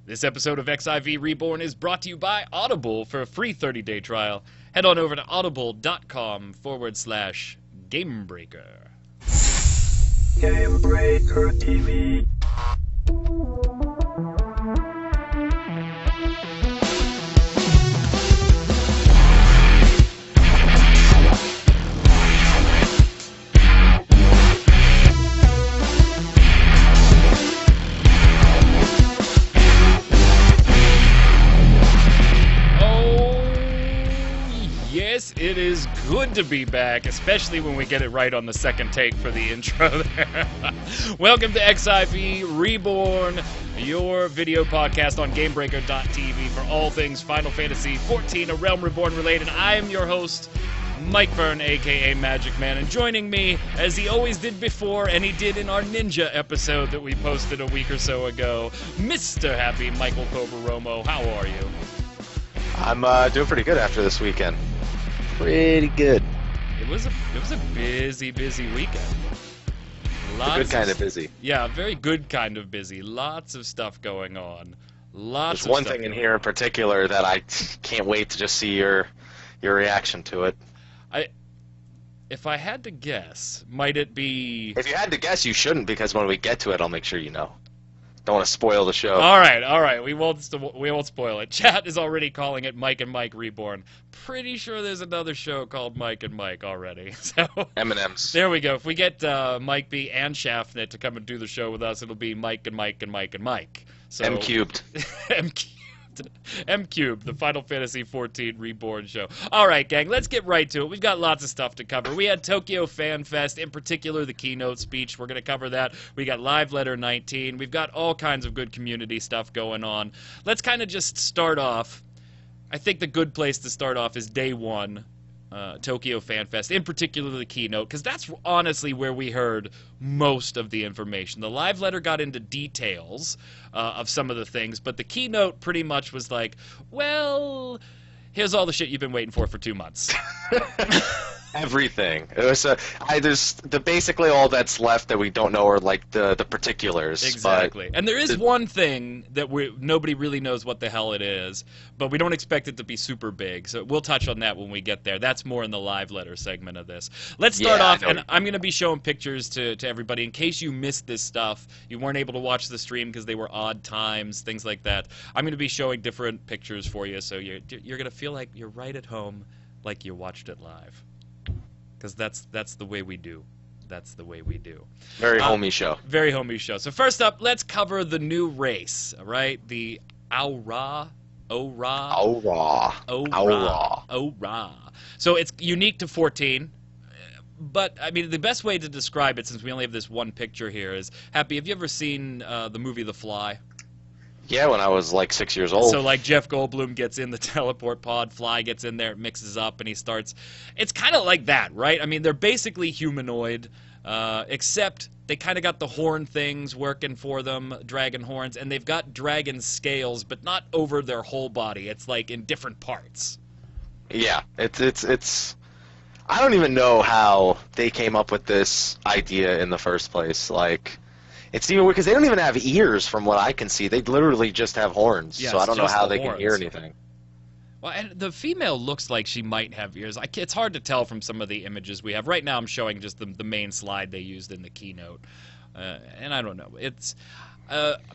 This episode of XIV Reborn is brought to you by Audible. For a free 30-day trial, head on over to audible.com/gamebreaker. Gamebreaker TV. Yes, it is good to be back, especially when we get it right on the second take for the intro there. Welcome to XIV Reborn, your video podcast on GameBreaker.tv for all things Final Fantasy XIV, a Realm Reborn related. I am your host, Mike Byrne, aka Magic Man, and joining me, as he always did before, and he did in our Ninja episode that we posted a week or so ago, Mr. Happy Michael Cobaromo. How are you? I'm doing pretty good after this weekend. Pretty good. It was a busy weekend. A good kind of busy. Yeah, a very good kind of busy. Lots of stuff going on. There's one thing in here in particular that I can't wait to just see your reaction to it. If I had to guess, might it be... If you had to guess, you shouldn't, because when we get to it, I'll make sure you know. Don't want to spoil the show. All right. We won't spoil it. Chat is already calling it Mike and Mike Reborn. Pretty sure there's another show called Mike and Mike already. So M&M's. there we go. If we get Mike B and Shaftnet to come and do the show with us, it'll be Mike and Mike and Mike and Mike. So M cubed. M Cube, the Final Fantasy XIV Reborn show. All right, gang, let's get right to it. We've got lots of stuff to cover. We had Tokyo Fanfest, in particular the keynote speech. We're going to cover that. We got Live Letter 19. We've got all kinds of good community stuff going on. Let's kind of just start off. I think the good place to start off is day one, Tokyo Fanfest, in particular the keynote, because that's honestly where we heard most of the information. The Live Letter got into details of some of the things, but the keynote pretty much was like, well, here's all the shit you've been waiting for 2 months. Everything. It was there's basically all that's left that we don't know are like the particulars. Exactly. And there is one thing that nobody really knows what the hell it is, but we don't expect it to be super big. So we'll touch on that when we get there. That's more in the Live Letter segment of this. Let's start off, and I'm going to be showing pictures to everybody in case you missed this stuff. You weren't able to watch the stream because they were odd times, things like that. I'm going to be showing different pictures for you, so you're going to feel like you're right at home, like you watched it live. Because that's the way we do. That's the way we do. Very homey show. Very homey show. So first up, let's cover the new race, all right? The ARR. So it's unique to 14. But, I mean, the best way to describe it, since we only have this one picture here, is, Happy, have you ever seen the movie The Fly? Yeah, when I was like 6 years old. So like Jeff Goldblum gets in the teleport pod, Fly gets in there, it mixes up, and he starts... It's kind of like that, right? I mean, they're basically humanoid, except they kind of got the horn things working for them, dragon horns, and they've got dragon scales, but not over their whole body. It's like in different parts. Yeah, it's... I don't even know how they came up with this idea in the first place, like... It's even weird because they don't even have ears from what I can see. They literally just have horns, so I don't know how they can hear anything. Well, and the female looks like she might have ears. It's hard to tell from some of the images we have. Right now I'm showing just the main slide they used in the keynote. And I don't know. It's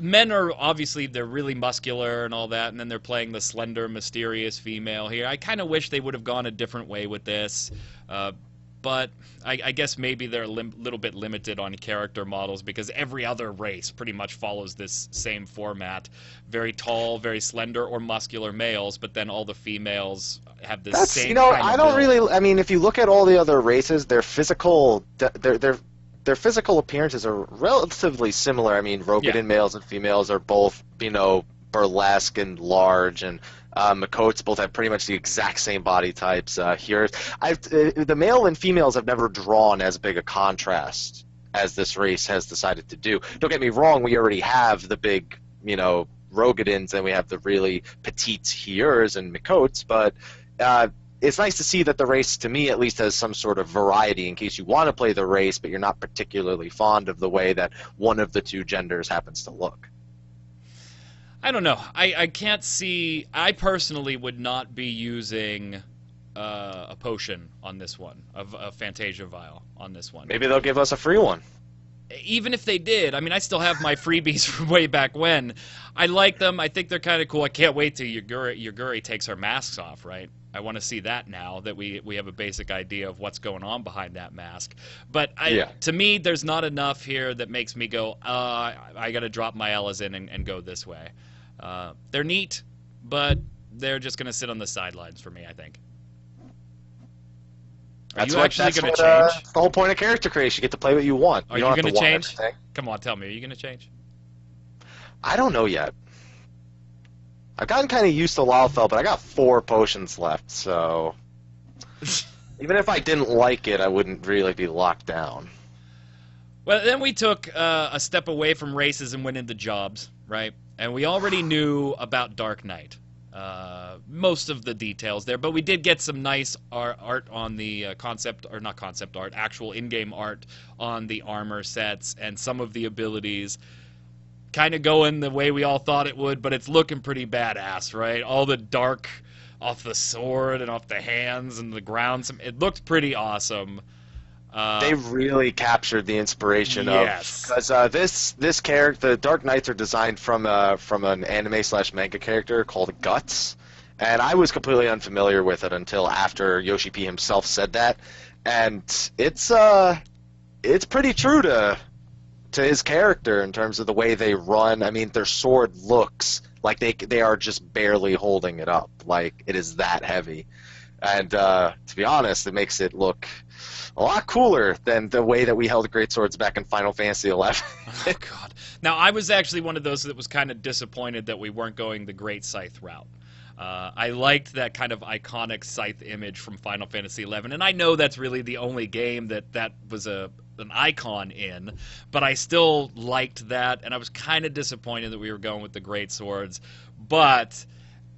men are obviously, they're really muscular and all that, and then they're playing the slender, mysterious female here. I kind of wish they would have gone a different way with this. But I guess maybe they're a little bit limited on character models because every other race pretty much follows this same format. Very tall, very slender or muscular males, but then all the females have the same kind of I don't build. really... I mean, if you look at all the other races, their physical appearances are relatively similar. I mean, Rogadin males and females are both, burlesque and large, and Makotes both have pretty much the exact same body types. The male and females have never drawn as big a contrast as this race has decided to do. Don't get me wrong, we already have the big, Rogadins, and we have the really petite Hiers and Makotes, but it's nice to see that the race, to me at least, has some sort of variety in case you want to play the race, but you're not particularly fond of the way that one of the two genders happens to look. I don't know. I can't see. I personally would not be using a potion on this one, of a Fantasia vial on this one. Maybe they'll give us a free one. Even if they did, I mean, I still have my freebies from way back when. I like them. I think they're kind of cool. I can't wait till Yuguri takes her masks off, right? I want to see that now that we have a basic idea of what's going on behind that mask. But to me, there's not enough here that makes me go, I got to drop my Elizin and go this way. They're neat, but they're just going to sit on the sidelines for me, I think. Are you actually going to change? That's the whole point of character creation. You get to play what you want. Are you going to change? Come on, tell me. Are you going to change? I don't know yet. I've gotten kind of used to Lalfell, but I got 4 potions left, so even if I didn't like it, I wouldn't really be locked down. Well, then we took a step away from races and went into jobs, right? And we already knew about Dark Knight. Most of the details there, but we did get some nice art on the actual in-game art on the armor sets and some of the abilities. Kind of going the way we all thought it would, but it's looking pretty badass, right? All the dark off the sword and off the hands and the ground. It looked pretty awesome. They really captured the inspiration of, because this character, the Dark Knights, are designed from an anime/manga character called Guts, and I was completely unfamiliar with it until after Yoshi P himself said that, and it's pretty true to his character in terms of the way they run. I mean, their sword looks like they are just barely holding it up, like it is that heavy, and to be honest, it makes it look a lot cooler than the way that we held great swords back in Final Fantasy XI. Oh, God. Now, I was actually one of those that was kind of disappointed that we weren't going the Great Scythe route. I liked that kind of iconic scythe image from Final Fantasy XI, and I know that's really the only game that was an icon in, but I still liked that, and I was kind of disappointed that we were going with the great swords, but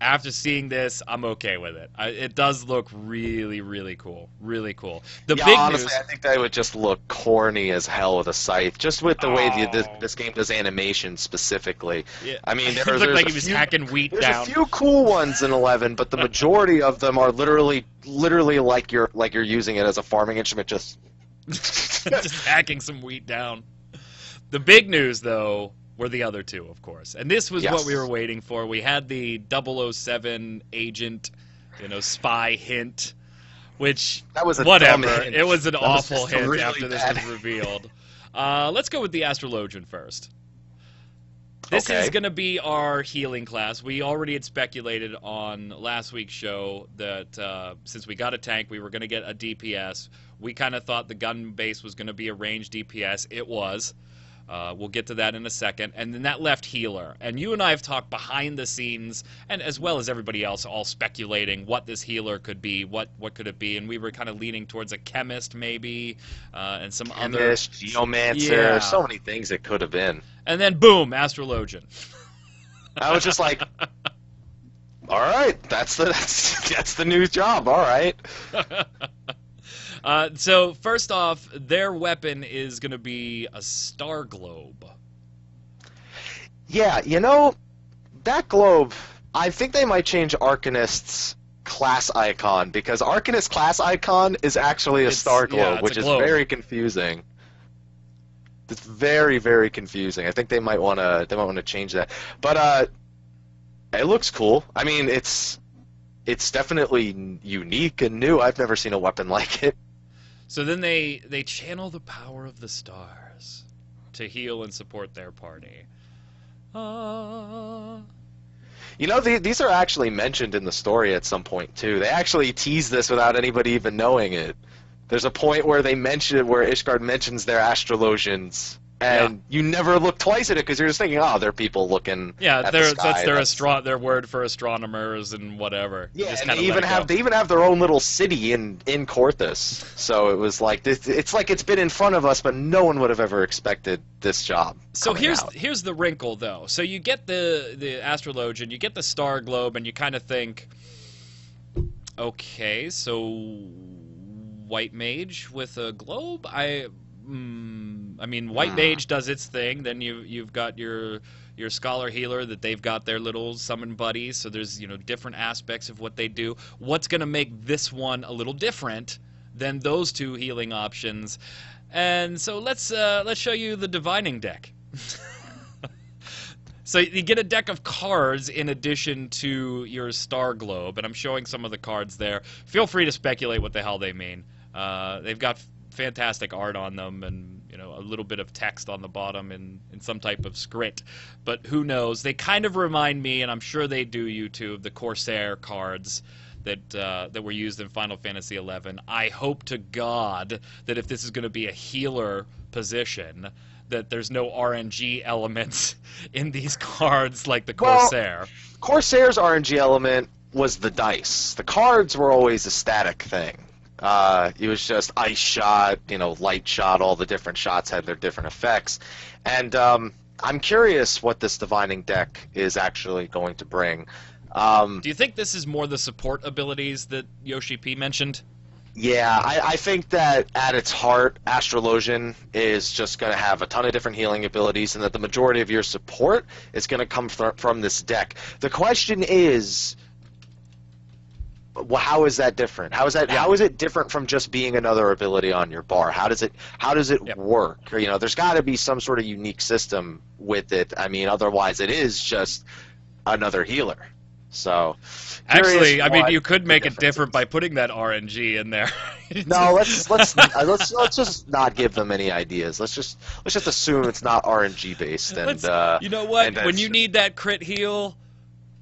after seeing this, I'm okay with it. It does look really, really cool. Really cool. Honestly, I think that would just look corny as hell with a scythe, just with the way this game does animation specifically. Yeah. I mean, it looked like he was hacking wheat down. There's a few cool ones in 11, but the majority of them are literally like you're using it as a farming instrument, just just hacking some wheat down. The big news, though, were the other two, of course. And this was what we were waiting for. We had the 007 agent, spy hint, which, that was whatever. Dumb hint. It was an awful hint really after this was revealed. Let's go with the Astrologian first. This is going to be our healing class. We already had speculated on last week's show that since we got a tank, we were going to get a DPS. We kind of thought the gun base was going to be a ranged DPS. It was. We'll get to that in a second. And then that left healer. And you and I have talked behind the scenes, and as well as everybody else, all speculating what this healer could be, what could it be. And we were kind of leaning towards a chemist, maybe, and some other... Geomancer, so many things it could have been. And then, boom, Astrologian. I was just like, all right, that's the new job, all right. So, first off, their weapon is going to be a star globe. Yeah, that globe, I think they might change Arcanist's class icon, because Arcanist's class icon is actually a star globe, which is very confusing. It's very, very confusing. I think they might want to change that. But it looks cool. I mean, it's definitely unique and new. I've never seen a weapon like it. So then they channel the power of the stars to heal and support their party. These are actually mentioned in the story at some point, too. They actually tease this without anybody even knowing it. There's a point where where Ishgard mentions their astrologians, and you never look twice at it because you're just thinking, oh, they're people looking at the sky. That's their word for astronomers and whatever. Yeah, and they even have their own little city in Korthus. So it was like it's like it's been in front of us, but no one would have ever expected this job. So here's the wrinkle, though. So you get the Astrologian, you get the star globe, and you kind of think, okay, so white mage with a globe? I mean, White Mage does its thing. Then you've got your Scholar Healer that they've got their little summon buddies. So there's different aspects of what they do. What's going to make this one a little different than those two healing options? And so let's show you the divining deck. So you get a deck of cards in addition to your Star Globe, and I'm showing some of the cards there. Feel free to speculate what the hell they mean. They've got fantastic art on them, and a little bit of text on the bottom in some type of script. But who knows? They kind of remind me, and I'm sure they do you too, of the Corsair cards that were used in Final Fantasy XI. I hope to God that if this is going to be a healer position, that there's no RNG elements in these cards like the Corsair. Well, Corsair's RNG element was the dice. The cards were always a static thing. It was just ice shot, light shot, all the different shots had their different effects. And I'm curious what this divining deck is actually going to bring. Do you think this is more the support abilities that Yoshi P mentioned? Yeah, I think that at its heart, Astrologian is just going to have a ton of different healing abilities, and that the majority of your support is going to come from this deck. The question is, well, how is that different? How is it different from just being another ability on your bar? How does it work? There's got to be some sort of unique system with it. I mean, otherwise it is just another healer. So, actually, I mean, you could make it different by putting that RNG in there. No, let's just not give them any ideas. Let's just assume it's not RNG based. And you know what? When you need that crit heal,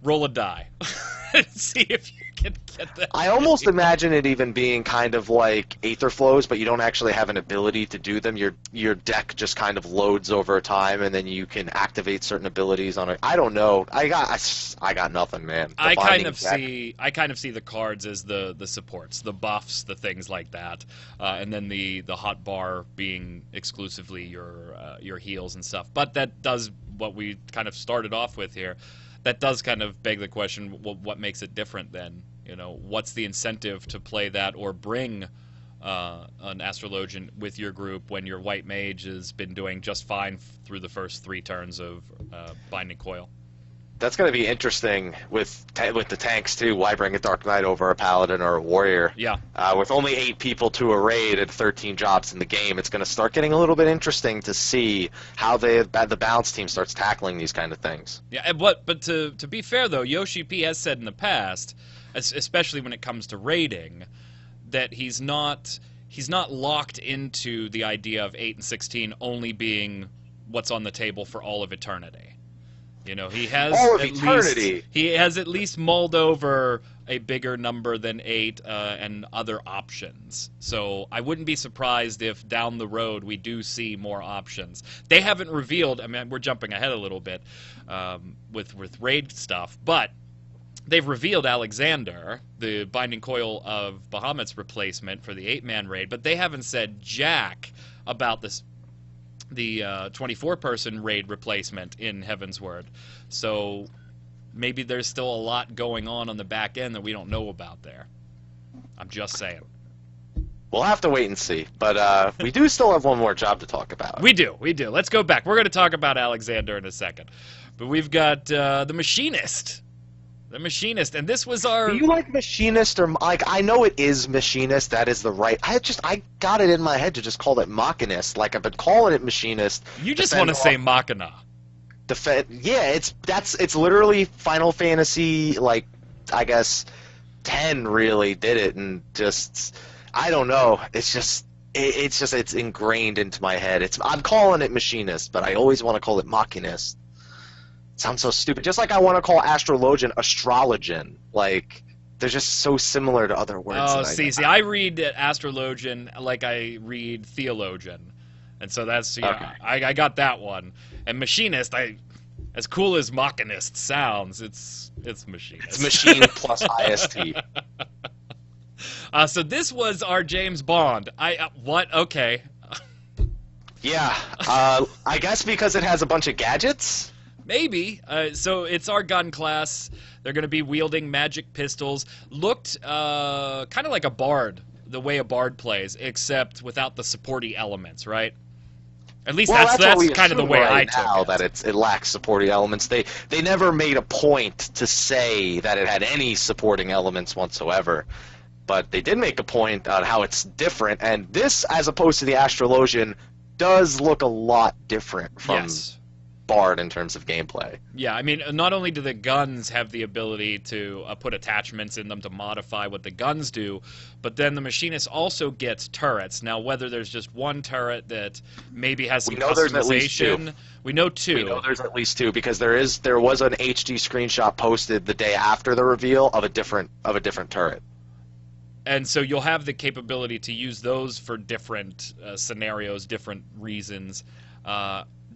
roll a die. See if you can get that. I almost imagine it even being kind of like Aether Flows, but you don't actually have an ability to do them. Your deck just kind of loads over time, and then you can activate certain abilities on it. I don't know. I got nothing, man. I kind of see the cards as the supports, the buffs, the things like that, and then the hot bar being exclusively your heals and stuff. But that does what we kind of started off with here. That does kind of beg the question, well, what makes it different then? What's the incentive to play that or bring an Astrologian with your group when your White Mage has been doing just fine through the first 3 turns of Binding Coil? That's going to be interesting with the tanks too. Why bring a Dark Knight over a Paladin or a Warrior? Yeah. With only 8 people to a raid and 13 jobs in the game, it's going to start getting a little bit interesting to see how the balance team starts tackling these kind of things. Yeah, but to be fair though, Yoshi P has said in the past, especially when it comes to raiding, that he's not locked into the idea of 8 and 16 only being what's on the table for all of eternity. He has at least mulled over a bigger number than 8 and other options. So I wouldn't be surprised if down the road we do see more options. They haven't revealed. I mean, we're jumping ahead a little bit with raid stuff, but they've revealed Alexander, the Binding Coil of Bahamut's replacement for the 8-man raid, but they haven't said jack about this. The 24-person raid replacement in Heavensward. So maybe there's still a lot going on the back end that we don't know about there. I'm just saying. We'll have to wait and see. But we do still have one more job to talk about. We do. Let's go back. We're going to talk about Alexander in a second. But we've got the Machinist. The Machinist, and this was our... Do you like Machinist or... I know it is Machinist, that is the right... I got it in my head to just call it Machinist. I've been calling it Machinist. You just want to say Machina. Yeah, it's literally Final Fantasy, I guess, 10 really did it, and just... I don't know, it's ingrained into my head. I'm calling it Machinist, but I always want to call it Machinist. Sounds so stupid. Just like I want to call Astrologian Astrologian. They're just so similar to other words. Oh, see, I read Astrologian like I read Theologian. And so that's, okay. I got that one. And Machinist, as cool as Machinist sounds, it's Machinist. It's machine plus IST. So this was our James Bond. What? Okay. Yeah. I guess because it has a bunch of gadgets? Maybe. So it's our gun class. They're going to be wielding magic pistols. Looked kind of like a bard the way a bard plays, except without the supporty elements, right? At least Well, that's what we kind of the assume way I right took now, it. that it lacks supporting elements. They never made a point to say that it had any supporting elements whatsoever. But they did make a point on how it's different, and this, as opposed to the Astrologian, does look a lot different from Yes. Bard in terms of gameplay. Yeah, I mean, not only do the guns have the ability to put attachments in them to modify what the guns do, but then the machinist also gets turrets. Now, whether there's just one turret that maybe has some We know there's at least two. customization, we know two. We know there's at least two, because there was an HD screenshot posted the day after the reveal of a different turret. And so you'll have the capability to use those for different scenarios, different reasons.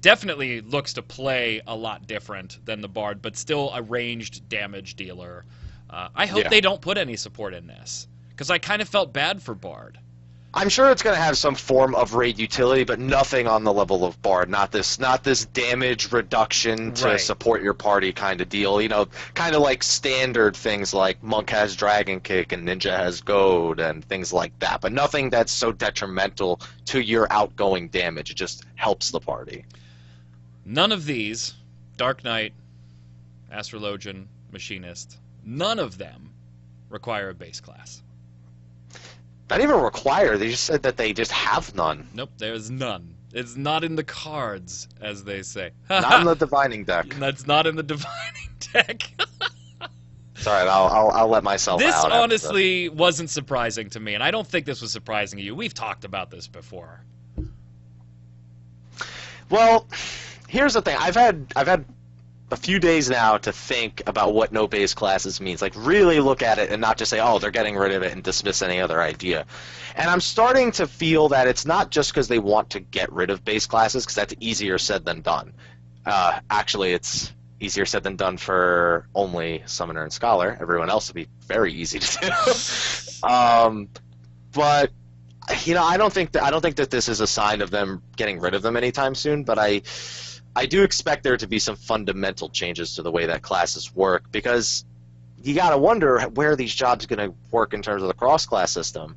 Definitely looks to play a lot different than the Bard, but still a ranged damage dealer. I hope they don't put any support in this, because I kind of felt bad for Bard. I'm sure it's going to have some form of raid utility, but nothing on the level of Bard. Not this damage reduction to support your party kind of deal. You know, kind of like standard things like Monk has Dragon Kick and Ninja has Goad and things like that. But nothing that's so detrimental to your outgoing damage. It just helps the party. None of these, Dark Knight, Astrologian, Machinist, none of them require a base class. Not even require. They just said that they just have none. Nope, there's none. It's not in the cards, as they say. Not in the divining deck. That's not in the divining deck. It's all right. I'll let myself This out. honestly wasn't surprising to me, and I don't think this was surprising to you. We've talked about this before. Well, here's the thing. I've had a few days now to think about what no base classes means. Like, really look at it and not just say, oh, they're getting rid of it and dismiss any other idea. And I'm starting to feel that it's not just because they want to get rid of base classes, because that's easier said than done. Actually, it's easier said than done for only Summoner and Scholar. Everyone else would be very easy to do. But you know, I don't think that this is a sign of them getting rid of them anytime soon. But I do expect there to be some fundamental changes to the way that classes work, because you got to wonder where these jobs are going to work in terms of the cross-class system.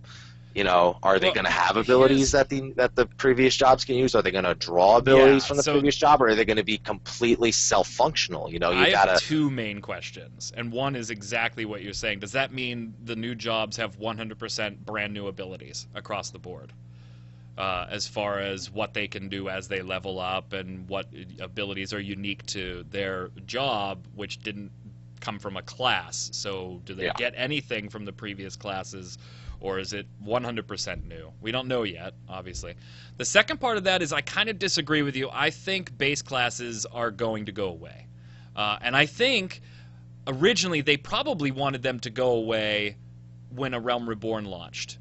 You know, are they going to have abilities that the previous jobs can use? Are they going to draw abilities from the previous job, or are they going to be completely self-functional? You know, I have two main questions, and one is exactly what you're saying. Does that mean the new jobs have 100% brand new abilities across the board? As far as what they can do as they level up and what abilities are unique to their job, which didn't come from a class. So do they get anything from the previous classes, or is it 100% new? We don't know yet, obviously. The second part of that is I kind of disagree with you. I think base classes are going to go away. And I think originally they probably wanted them to go away when a Realm Reborn launched.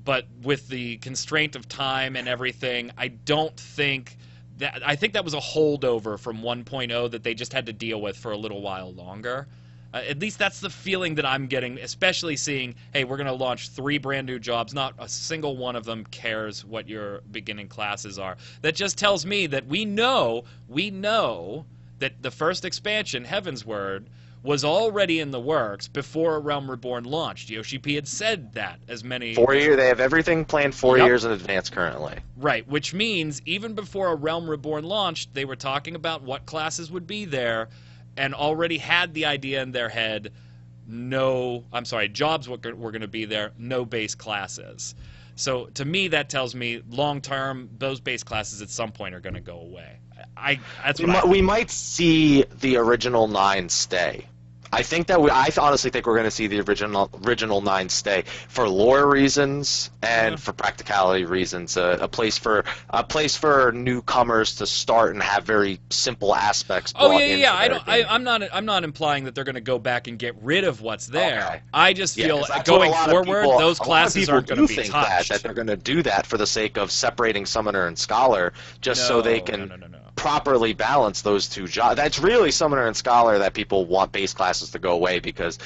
But with the constraint of time and everything, I think that was a holdover from 1.0 that they just had to deal with for a little while longer. At least that's the feeling that I'm getting, especially seeing, hey, we're going to launch 3 brand new jobs. Not a single one of them cares what your beginning classes are. That just tells me that we know that the first expansion, Heaven's Word, was already in the works before Realm Reborn launched. Yoshi P had said that as many... 4 years. They have everything planned 4 years in advance currently. Right, which means even before a Realm Reborn launched, they were talking about what classes would be there and already had the idea in their head, jobs were going to be there, no base classes. So to me, that tells me long-term, those base classes at some point are going to go away. We might see the original 9 stay. I honestly think we're going to see the original 9 stay for lore reasons and for practicality reasons. A place for newcomers to start and have very simple aspects. I'm not implying that they're going to go back and get rid of what's there. Okay. I just feel going forward, those classes aren't going to be touched. That they're going to do that for the sake of separating Summoner and Scholar, so they can. No. Properly balance those two jobs. That's really Summoner and Scholar that people want base classes to go away, because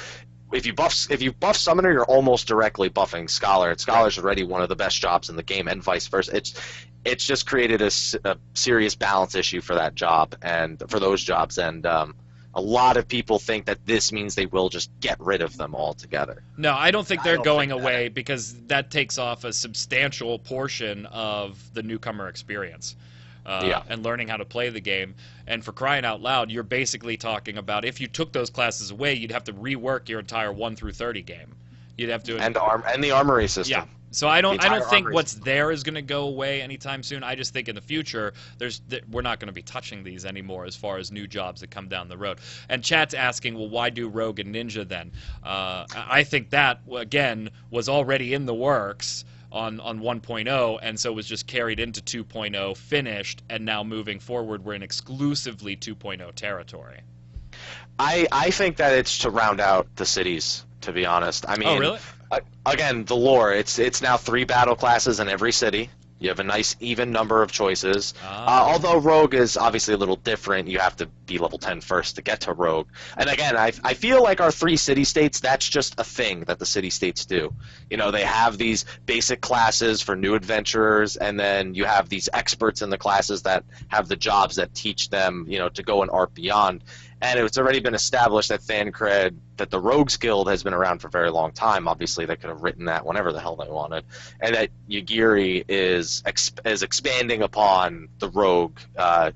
if you buff Summoner, you're almost directly buffing Scholar, and Scholar's already one of the best jobs in the game, and vice versa. It's just created a serious balance issue for that job and for those jobs, and a lot of people think that this means they will just get rid of them altogether. No, I don't think they're don't going think away because that takes off a substantial portion of the newcomer experience. And learning how to play the game. And for crying out loud, you're basically talking about if you took those classes away, you'd have to rework your entire 1 through 30 game. You'd have to and the armory system. Yeah. So I don't think what's there is going to go away anytime soon. I just think in the future we're not going to be touching these anymore as far as new jobs that come down the road. And chat's asking, well, why do Rogue and Ninja then? I think that again was already in the works on 1.0, and so was just carried into 2.0, finished, and now moving forward we're in exclusively 2.0 territory. I think that it's to round out the cities, to be honest. I mean, oh, really? Again, the lore, it's now 3 battle classes in every city. You have a nice even number of choices. Although Rogue is obviously a little different, you have to be level 10 first to get to Rogue. And again, I feel like our 3 city-states, that's just a thing that the city-states do. You know, they have these basic classes for new adventurers, and then you have these experts in the classes that have the jobs that teach them, you know, to go and art beyond. And it's already been established that Thancred, that the Rogues Guild has been around for a very long time. Obviously, they could have written that whenever the hell they wanted. And that Yagiri is expanding upon the Rogue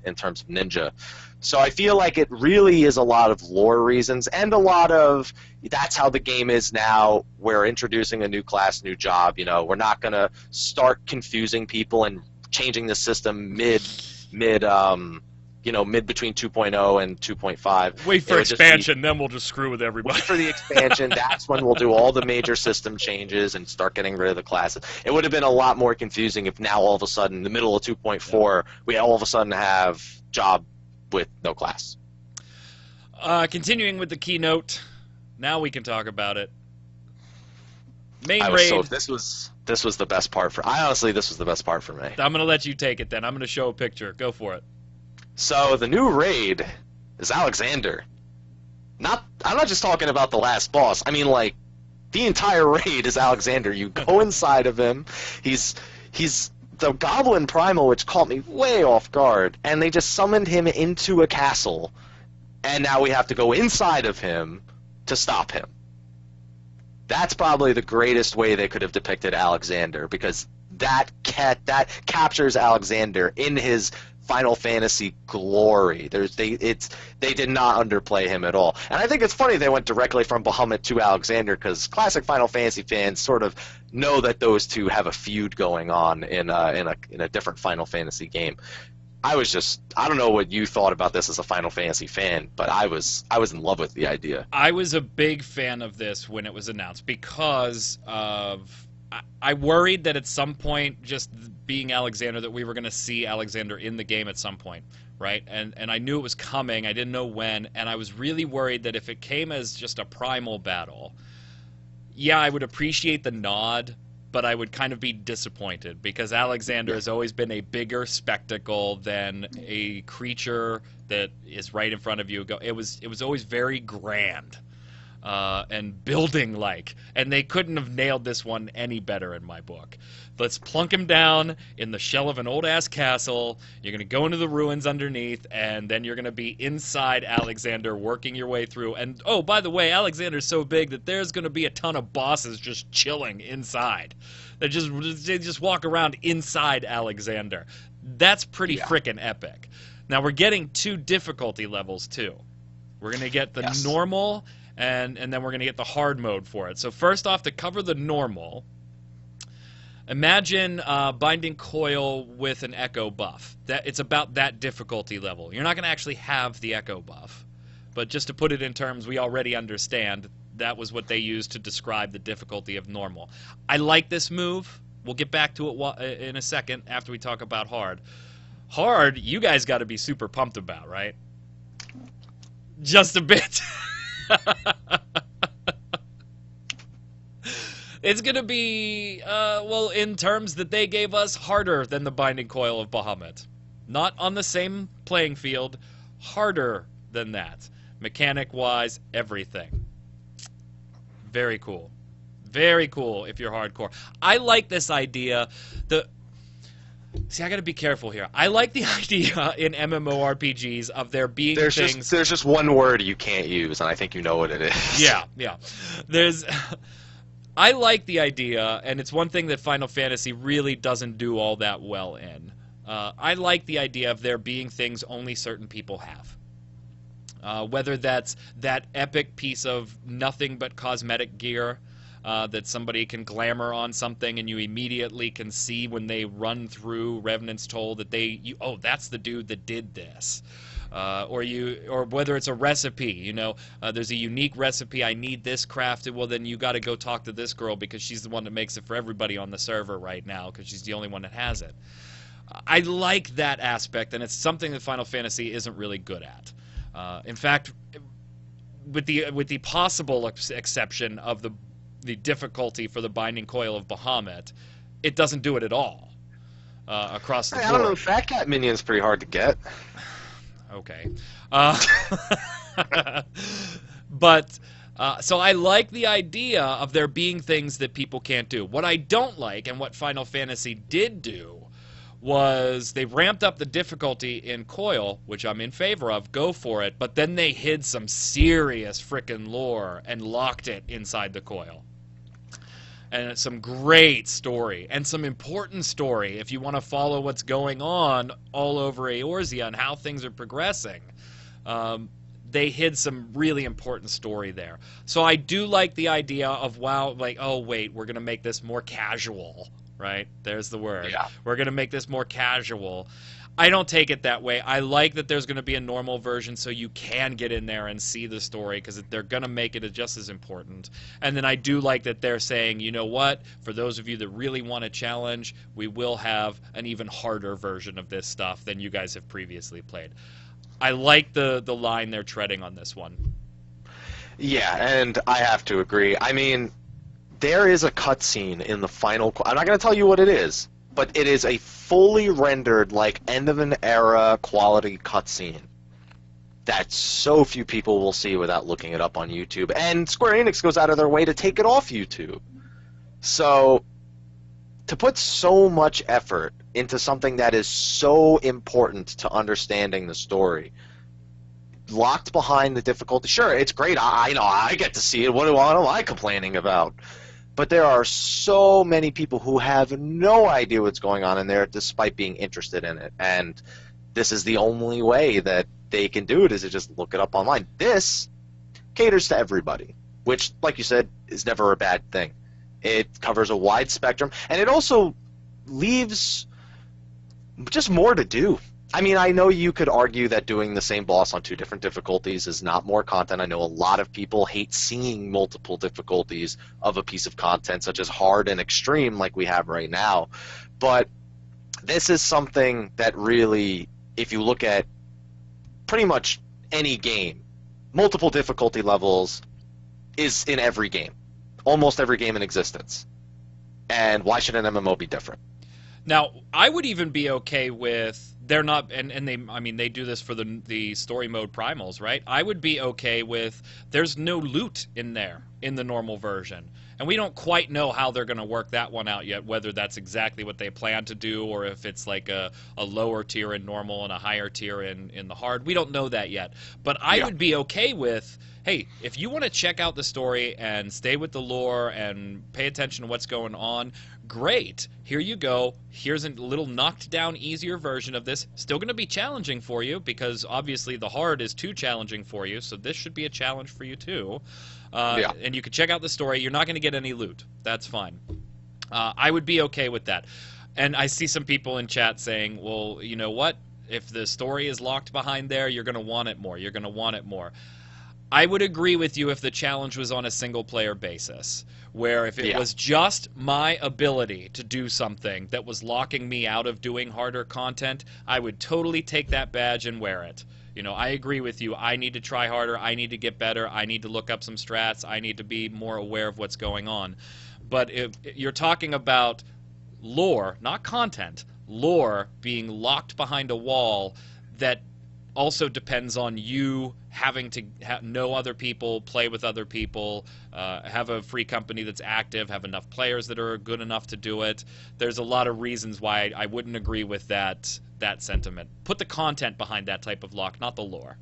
in terms of ninja. So I feel like it really is a lot of lore reasons and a lot of that's how the game is now. We're introducing a new class, new job. You know, we're not going to start confusing people and changing the system mid between 2.0 and 2.5. Wait for expansion, then we'll just screw with everybody. Wait for the expansion. That's when we'll do all the major system changes and start getting rid of the classes. It would have been a lot more confusing if now all of a sudden, in the middle of 2.4, we all of a sudden have job with no class. Continuing with the keynote, now we can talk about it. Main raid. raid. So this was the best part for. Honestly, this was the best part for me. I'm gonna let you take it then. I'm gonna show a picture. Go for it. So the new raid is Alexander. I'm not just talking about the last boss. I mean, like, the entire raid is Alexander. You go inside of him. He's the Goblin Primal, which caught me way off guard, and they just summoned him into a castle, and now we have to go inside of him to stop him. That's probably the greatest way they could have depicted Alexander, because that captures Alexander in his Final Fantasy glory. They did not underplay him at all. And I think it's funny they went directly from Bahamut to Alexander, because classic Final Fantasy fans sort of know that those two have a feud going on in a different Final Fantasy game. I don't know what you thought about this as a Final Fantasy fan, but I was in love with the idea. I was a big fan of this when it was announced because of I worried that at some point, just being Alexander, that we were going to see Alexander in the game at some point, right? And I knew it was coming. I didn't know when, and I was really worried that if it came as just a primal battle, yeah, I would appreciate the nod, but I would kind of be disappointed because Alexander has always been a bigger spectacle than a creature that is right in front of you. It was always very grand. And building-like. And they couldn't have nailed this one any better in my book. Let's plunk him down in the shell of an old-ass castle. You're going to go into the ruins underneath, and then you're going to be inside Alexander working your way through. And, oh, by the way, Alexander's so big that there's going to be a ton of bosses just chilling inside. They just walk around inside Alexander. That's pretty frickin' epic. Now, we're getting 2 difficulty levels, too. We're going to get the normal... And then we're going to get the hard mode for it. So first off, to cover the normal, imagine Binding Coil with an Echo buff. It's about that difficulty level. You're not going to actually have the Echo buff. But just to put it in terms we already understand, that was what they used to describe the difficulty of normal. I like this move. We'll get back to it in a second after we talk about hard. Hard, you guys got to be super pumped about, right? Just a bit. It's going to be, well, in terms that they gave us, harder than the Binding Coil of Bahamut. Not on the same playing field, harder than that. Mechanic-wise, everything. Very cool. Very cool if you're hardcore. I like this idea. See, I got to be careful here. I like the idea in MMORPGs of there being things. There's just one word you can't use, and I think you know what it is. Yeah. I like the idea, and it's one thing that Final Fantasy really doesn't do all that well in. I like the idea of there being things only certain people have. Whether that's that epic piece of nothing but cosmetic gear that somebody can glamour on something and you immediately can see when they run through Revenant's Toll that oh, that's the dude that did this. Or whether it's a recipe, there's a unique recipe, I need this crafted, well then you got to go talk to this girl because she's the one that makes it for everybody on the server right now because she's the only one that has it. I like that aspect, and it's something that Final Fantasy isn't really good at. In fact, with the possible exception of the difficulty for the Binding Coil of Bahamut, it doesn't do it at all across the board. I don't know, Fat Cat Minion's pretty hard to get. Okay. But so I like the idea of there being things that people can't do. What I don't like, and what Final Fantasy did do, was they ramped up the difficulty in Coil, which I'm in favor of, go for it, but then they hid some serious frickin' lore and locked it inside the Coil. And it's some great story, and some important story if you want to follow what's going on all over Eorzea and how things are progressing. They hid some really important story there. So I do like the idea of, wow, like, oh, wait, we're going to make this more casual, right? There's the word. Yeah. We're going to make this more casual. I don't take it that way. I like that there's going to be a normal version so you can get in there and see the story because they're going to make it just as important. And then I do like that they're saying, you know what, for those of you that really want a challenge, we will have an even harder version of this stuff than you guys have previously played. I like the line they're treading on this one. Yeah, and I have to agree. I mean, there is a cutscene in the final... I'm not going to tell you what it is, but it is a fully rendered, like, end of an era quality cutscene that so few people will see without looking it up on YouTube. And Square Enix goes out of their way to take it off YouTube. So, to put so much effort into something that is so important to understanding the story, locked behind the difficulty, sure, it's great. I know, I get to see it. What am I complaining about? But there are so many people who have no idea what's going on in there despite being interested in it. And this is the only way that they can do it, is to just look it up online. This caters to everybody, which, like you said, is never a bad thing. It covers a wide spectrum, and it also leaves just more to do. I mean, I know you could argue that doing the same boss on 2 different difficulties is not more content. I know a lot of people hate seeing multiple difficulties of a piece of content, such as hard and extreme like we have right now. But this is something that really, if you look at pretty much any game, multiple difficulty levels is in every game. Almost every game in existence. And why should an MMO be different? Now, I would even be okay with... They're not, and they do this for the story mode primals, right? I would be okay with there's no loot in there in the normal version. And we don't quite know how they're going to work that one out yet, whether that's exactly what they plan to do or if it's like a lower tier in normal and a higher tier in the hard. We don't know that yet. But I would be okay with, hey, if you want to check out the story and stay with the lore and pay attention to what's going on, great. Here you go. Here's a little knocked down, easier version of this. Still going to be challenging for you because obviously the hard is too challenging for you, so this should be a challenge for you too. And you can check out the story. You're not going to get any loot. That's fine. I would be okay with that. And I see some people in chat saying, well, you know what? If the story is locked behind there, you're going to want it more. You're going to want it more. I would agree with you if the challenge was on a single-player basis, where if it was just my ability to do something that was locking me out of doing harder content, I would totally take that badge and wear it. You know, I agree with you. I need to try harder. I need to get better. I need to look up some strats. I need to be more aware of what's going on. But if you're talking about lore, not content, lore being locked behind a wall that also depends on you having to know other people, play with other people, have a free company that's active, have enough players that are good enough to do it. There's a lot of reasons why I wouldn't agree with that sentiment. Put the content behind that type of lock, not the lore.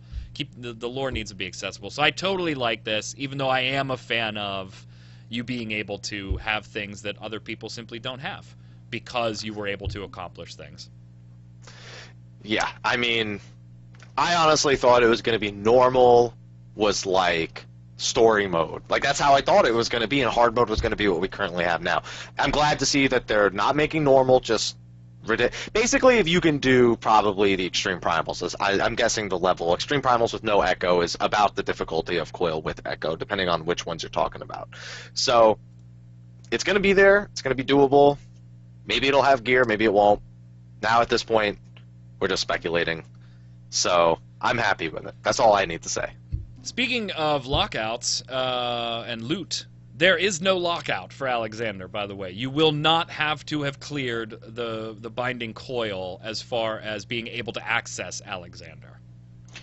The lore needs to be accessible. So I totally like this, even though I am a fan of you being able to have things that other people simply don't have because you were able to accomplish things. Yeah, I mean, I honestly thought it was going to be normal, was like story mode. Like, that's how I thought it was going to be, and hard mode was going to be what we currently have now. I'm glad to see that they're not making normal just basically, if you can do probably the extreme primals, I'm guessing the level extreme primals with no echo is about the difficulty of coil with echo, depending on which ones you're talking about. So it's going to be there. It's going to be doable. Maybe it'll have gear. Maybe it won't. Now at this point, we're just speculating. So I'm happy with it. That's all I need to say. Speaking of lockouts and loot, there is no lockout for Alexander, by the way. You will not have to have cleared the binding coil as far as being able to access Alexander.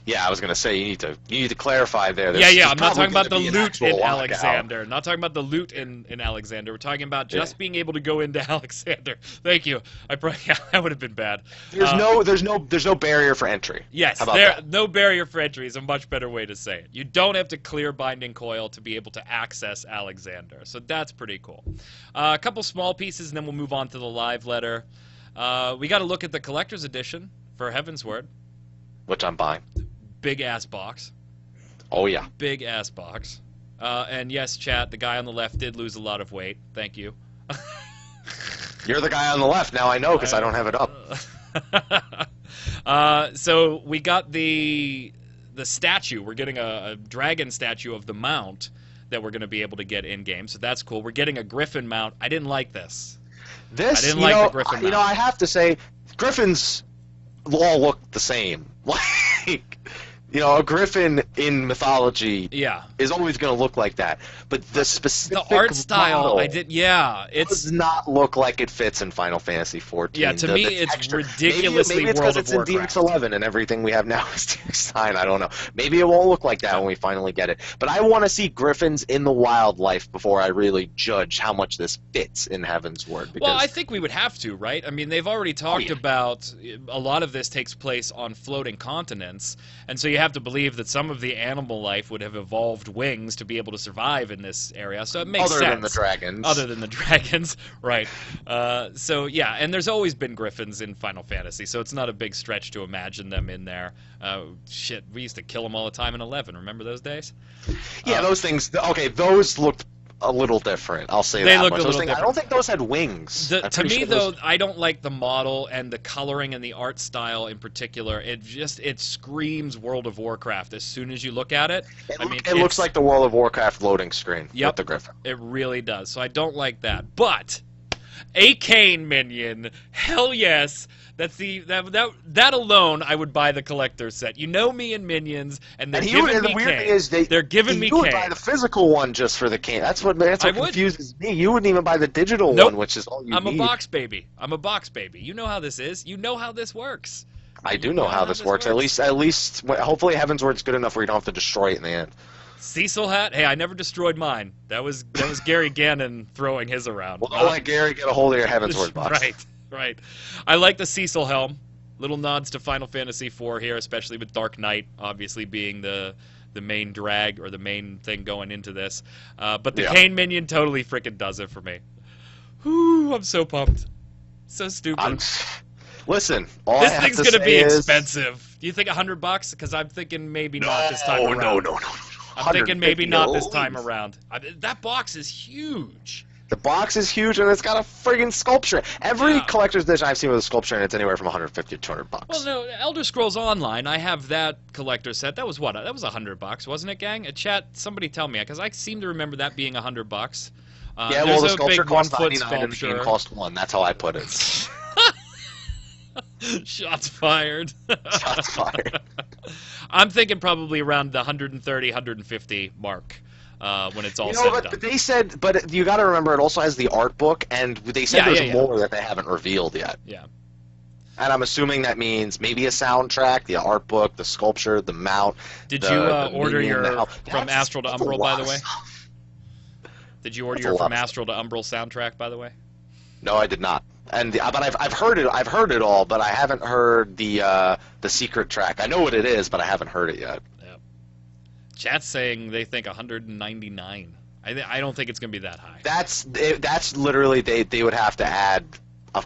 Yeah, I was gonna say you need to clarify there. I'm not talking about the loot in Alexander. Not talking about the loot in Alexander. We're talking about just being able to go into Alexander. Thank you. That would have been bad. There's no barrier for entry. Yes, How about that? No barrier for entry is a much better way to say it. You don't have to clear binding coil to be able to access Alexander. So that's pretty cool. A couple small pieces, and then we'll move on to the live letter. We got to look at the collector's edition for Heaven's Word. Which I'm buying. Big ass box. Oh yeah. Big ass box. And yes, chat, the guy on the left did lose a lot of weight. Thank you. You're the guy on the left. Now I know because I don't have it up. So we got the statue. We're getting a dragon statue of the mount that we're going to be able to get in game. So that's cool. We're getting a griffin mount. I didn't like this. I didn't like the griffin mount. You know, I have to say, griffins all look the same. Like, you know, a griffin in mythology is always going to look like that. But the specific art style, it does not look like it fits in Final Fantasy XIV. Yeah, to me, it's ridiculously maybe it's World of it's Warcraft. in DX11 and everything we have now is DX9. I don't know. Maybe it won't look like that when we finally get it. But I want to see griffins in the wildlife before I really judge how much this fits in Heaven's Word. Well, I think we would have to, right? I mean, they've already talked about a lot of this takes place on floating continents, and so you have to believe that some of the animal life would have evolved wings to be able to survive in this area. So it makes sense. Other than the dragons. Other than the dragons, right. So, yeah, and there's always been griffins in Final Fantasy, so it's not a big stretch to imagine them in there. Shit, we used to kill them all the time in 11. Remember those days? Yeah, those things, okay, those looked a little different. I'll say that much. I don't think those had wings. To me, though, I don't like the model and the coloring and the art style in particular. It screams World of Warcraft as soon as you look at it. It looks like the World of Warcraft loading screen with the griffin. It really does. So I don't like that. But a Kane minion, hell yes. That's that alone, I would buy the collector's set. You know me and minions, and they're giving me Kane. They're giving me Kane. You would buy the physical one just for the Kane. That's what confuses me. You wouldn't even buy the digital one, which is all you need. I'm a box baby. You know how this is. You know how this works. I do know how this works. At least, hopefully, Heaven's Word's good enough where you don't have to destroy it in the end. Cecil hat? Hey, I never destroyed mine. That was Gary Gannon throwing his around. Well, don't let Gary get a hold of your Heaven's Word box. Right. I like the Cecil helm. Little nods to Final Fantasy IV here, especially with Dark Knight obviously being the main drag or the main thing going into this. But the Kane minion totally freaking does it for me. Whew, I'm so pumped. So stupid. Listen, this thing's going to be expensive. Do you think $100? Because I'm thinking maybe not this time around. No. I'm thinking maybe not this time around. That box is huge. The box is huge, and it's got a friggin' sculpture. Every collector's edition I've seen with a sculpture, and it's anywhere from $150 to $200. Well, no, Elder Scrolls Online, I have that collector set. That was what? That was $100, wasn't it, gang? Chat, somebody tell me, because I seem to remember that being $100. Yeah, well, the sculpture cost $99 and the game cost $1. That's how I put it. Shots fired. Shots fired. I'm thinking probably around the 130, 150 mark. When it's all said and done. They said, but you got to remember, it also has the art book, and they said there's more that they haven't revealed yet. Yeah. And I'm assuming that means maybe a soundtrack, the art book, the sculpture, the mount. Did the, you the order minion, your the From Astral to that's a Umbral, lot by the of way? stuff. Did you order That's a your lot From of Astral to Umbral soundtrack, by the way? No, I did not. And but I've heard it. I've heard it all, but I haven't heard the secret track. I know what it is, but I haven't heard it yet. Yeah. Chat's saying they think 199. I don't think it's going to be that high. That's literally they would have to add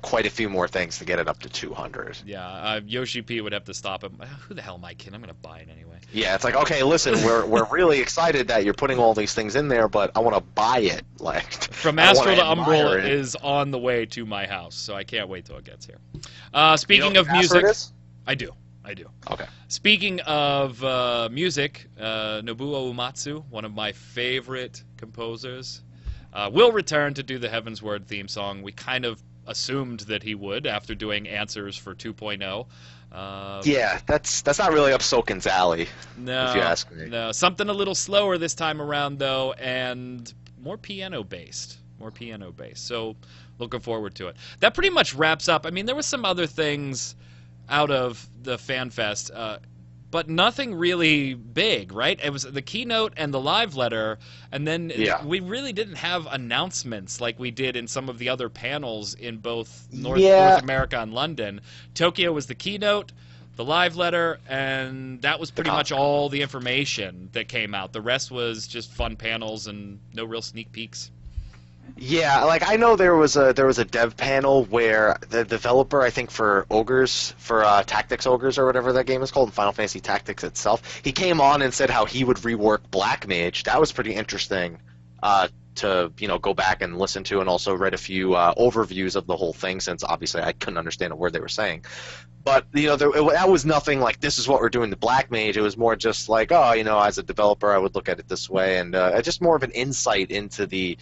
quite a few more things to get it up to 200. Yeah, Yoshi P would have to stop him. Who the hell am I kidding? I'm going to buy it anyway. Yeah, it's like, okay, listen, we're really excited that you're putting all these things in there, but I want to buy it. Like, From I don't Astral to wanna admire Umbral it. is on the way to my house, so I can't wait till it gets here. You Speaking know of what password music, is? I do. Okay. Speaking of music, Nobuo Uematsu, one of my favorite composers, will return to do the Heaven's Word theme song. We kind of assumed that he would after doing Answers for 2.0. Yeah, that's not really up Soken's alley, No, if you ask me. no, something a little slower this time around though, and more piano based. So, looking forward to it. That pretty much wraps up. I mean, there were some other things out of the FanFest, but nothing really big, right? It was the keynote and the live letter, and then we really didn't have announcements like we did in some of the other panels in both North America and London. Tokyo was the keynote, the live letter, and that was pretty much all the information that came out. The rest was just fun panels and no real sneak peeks. Yeah, like I know there was a dev panel where the developer, I think for Ogres, for Tactics Ogres or whatever that game is called, Final Fantasy Tactics itself, he came on and said how he would rework Black Mage. That was pretty interesting to go back and listen to, and also read a few overviews of the whole thing, since obviously I couldn't understand a word they were saying. But that was nothing like this is what we're doing to Black Mage. It was more just like, as a developer, I would look at it this way, and just more of an insight into the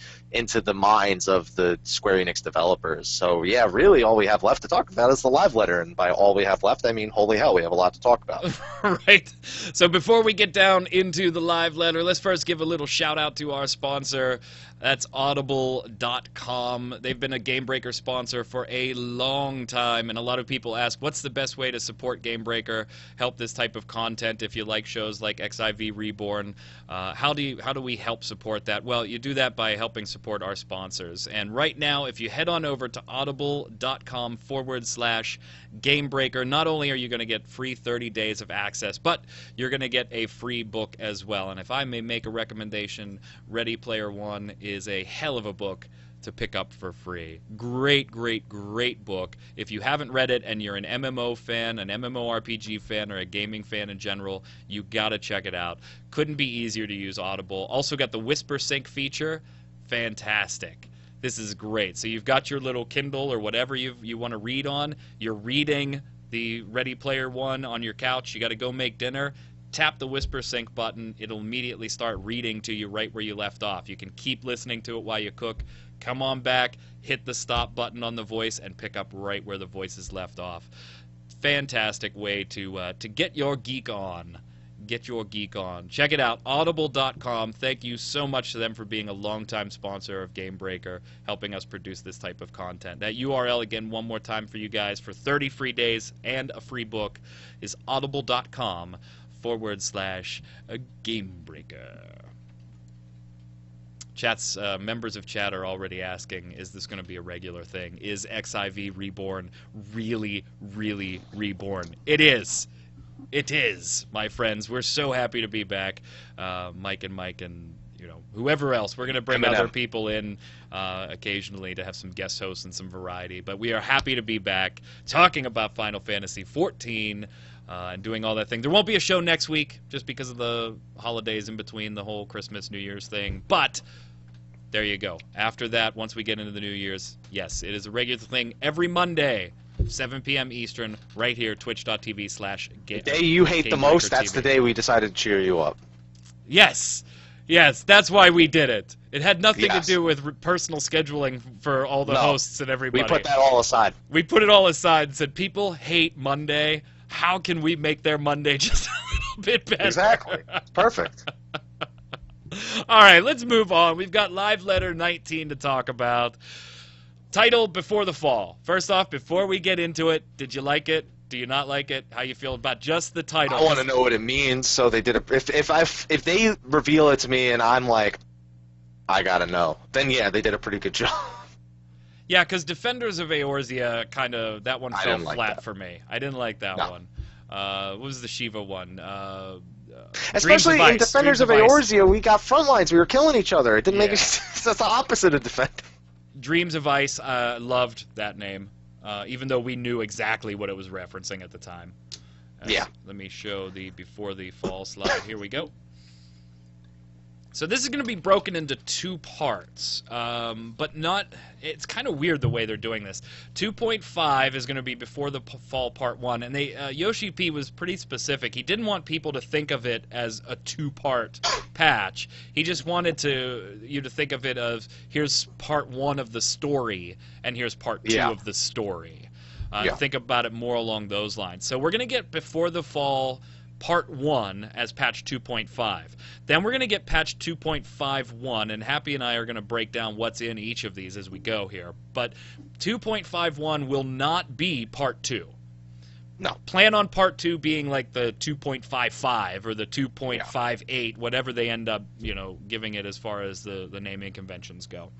minds of the Square Enix developers. So yeah, really, all we have left to talk about is the live letter, and by all we have left, I mean holy hell, we have a lot to talk about. Right. So before we get down into the live letter, let's first give a little shout out to our sponsor. That's Audible.com. They've been a Game Breaker sponsor for a long time, and a lot of people ask, what's the best way to support Game Breaker, help this type of content if you like shows like XIV Reborn? How do we help support that? Well, you do that by helping support our sponsors. And right now, if you head on over to audible.com/GameBreaker, not only are you going to get free 30 days of access, but you're going to get a free book as well. And if I may make a recommendation, Ready Player One is a hell of a book to pick up for free. Great, great, great book. If you haven't read it and you're an MMO fan, an MMORPG fan, or a gaming fan in general, you gotta check it out. Couldn't be easier to use Audible. Also got the Whisper Sync feature. Fantastic. This is great. So you've got your little Kindle or whatever you want to read on. You're reading the Ready Player One on your couch. You got to go make dinner. Tap the Whisper Sync button. It'll immediately start reading to you right where you left off. You can keep listening to it while you cook. Come on back, hit the stop button on the voice, and pick up right where the voice is left off. Fantastic way to get your geek on. Get your geek on. Check it out, audible.com. Thank you so much to them for being a longtime sponsor of Game Breaker, helping us produce this type of content. That URL, again, one more time for you guys, for 30 free days and a free book, is audible.com/GameBreaker. Chat's members of chat are already asking, is this going to be a regular thing? Is XIV Reborn really, really reborn? It is. It is, my friends. We're so happy to be back. Mike and whoever else. We're going to bring other people in occasionally to have some guest hosts and some variety. But we are happy to be back talking about Final Fantasy XIV and doing all that thing. There won't be a show next week just because of the holidays in between, the whole Christmas, New Year's thing. But there you go. After that, once we get into the New Year's, yes, it is a regular thing every Monday, 7 p.m. Eastern, right here, twitch.tv/game. The day you hate the most, that's the day we decided to cheer you up. Yes. Yes, that's why we did it. It had nothing to do with personal scheduling for all the hosts and everybody. We put that all aside. We put it all aside and said, people hate Monday. How can we make their Monday just a little bit better? Exactly. Perfect. All right, let's move on. We've got Live Letter 19 to talk about. title Before the Fall. First off, before we get into it, did you like it? Do you not like it? How you feel about just the title? I want to know what it means, so they did it. If they reveal it to me and I'm like, I gotta know, then yeah, they did a pretty good job. Yeah, because Defenders of Eorzea that one fell flat for me. I didn't like that one. What was the Shiva one? Especially in Defenders of Eorzea, we got front lines. We were killing each other. It didn't make any sense. That's the opposite of Defend. Dreams of Ice, loved that name, even though we knew exactly what it was referencing at the time. Let me show the Before the Fall slide. Here we go. So this is going to be broken into 2 parts, but not. It's kind of weird the way they're doing this. 2.5 is going to be Before the Fall Part 1, and Yoshi P was pretty specific. He didn't want people to think of it as a 2-part patch. He just wanted you to think of it as, here's Part 1 of the story, and here's Part 2 of the story. Think about it more along those lines. So we're going to get Before the Fall Part 1 as patch 2.5. Then we're going to get patch 2.51, and Happy and I are going to break down what's in each of these as we go here. But 2.51 will not be Part 2. No. Plan on Part 2 being like the 2.55 or the 2.58, whatever they end up, giving it as far as the naming conventions go.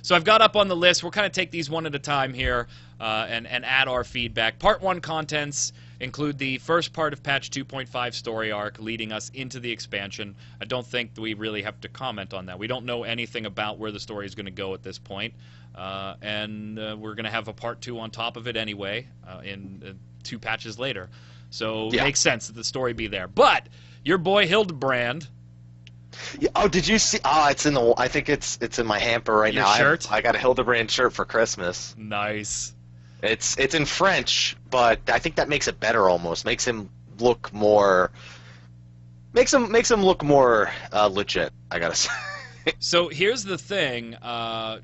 So I've got up on the list. We'll kind of take these one at a time here and add our feedback. Part 1 contents include the first part of patch 2.5 story arc leading us into the expansion. I don't think we really have to comment on that. We don't know anything about where the story is going to go at this point. And we're going to have a part 2 on top of it anyway in 2 patches later. So it makes sense that the story be there. But your boy Hildebrand... Yeah, oh, did you see? Oh, it's in the. I think it's in my hamper right now. Shirt? I got a Hildebrand shirt for Christmas. Nice. It's in French, but I think that makes it better. Almost makes him look more. Makes him look more legit. I gotta say. So here's the thing.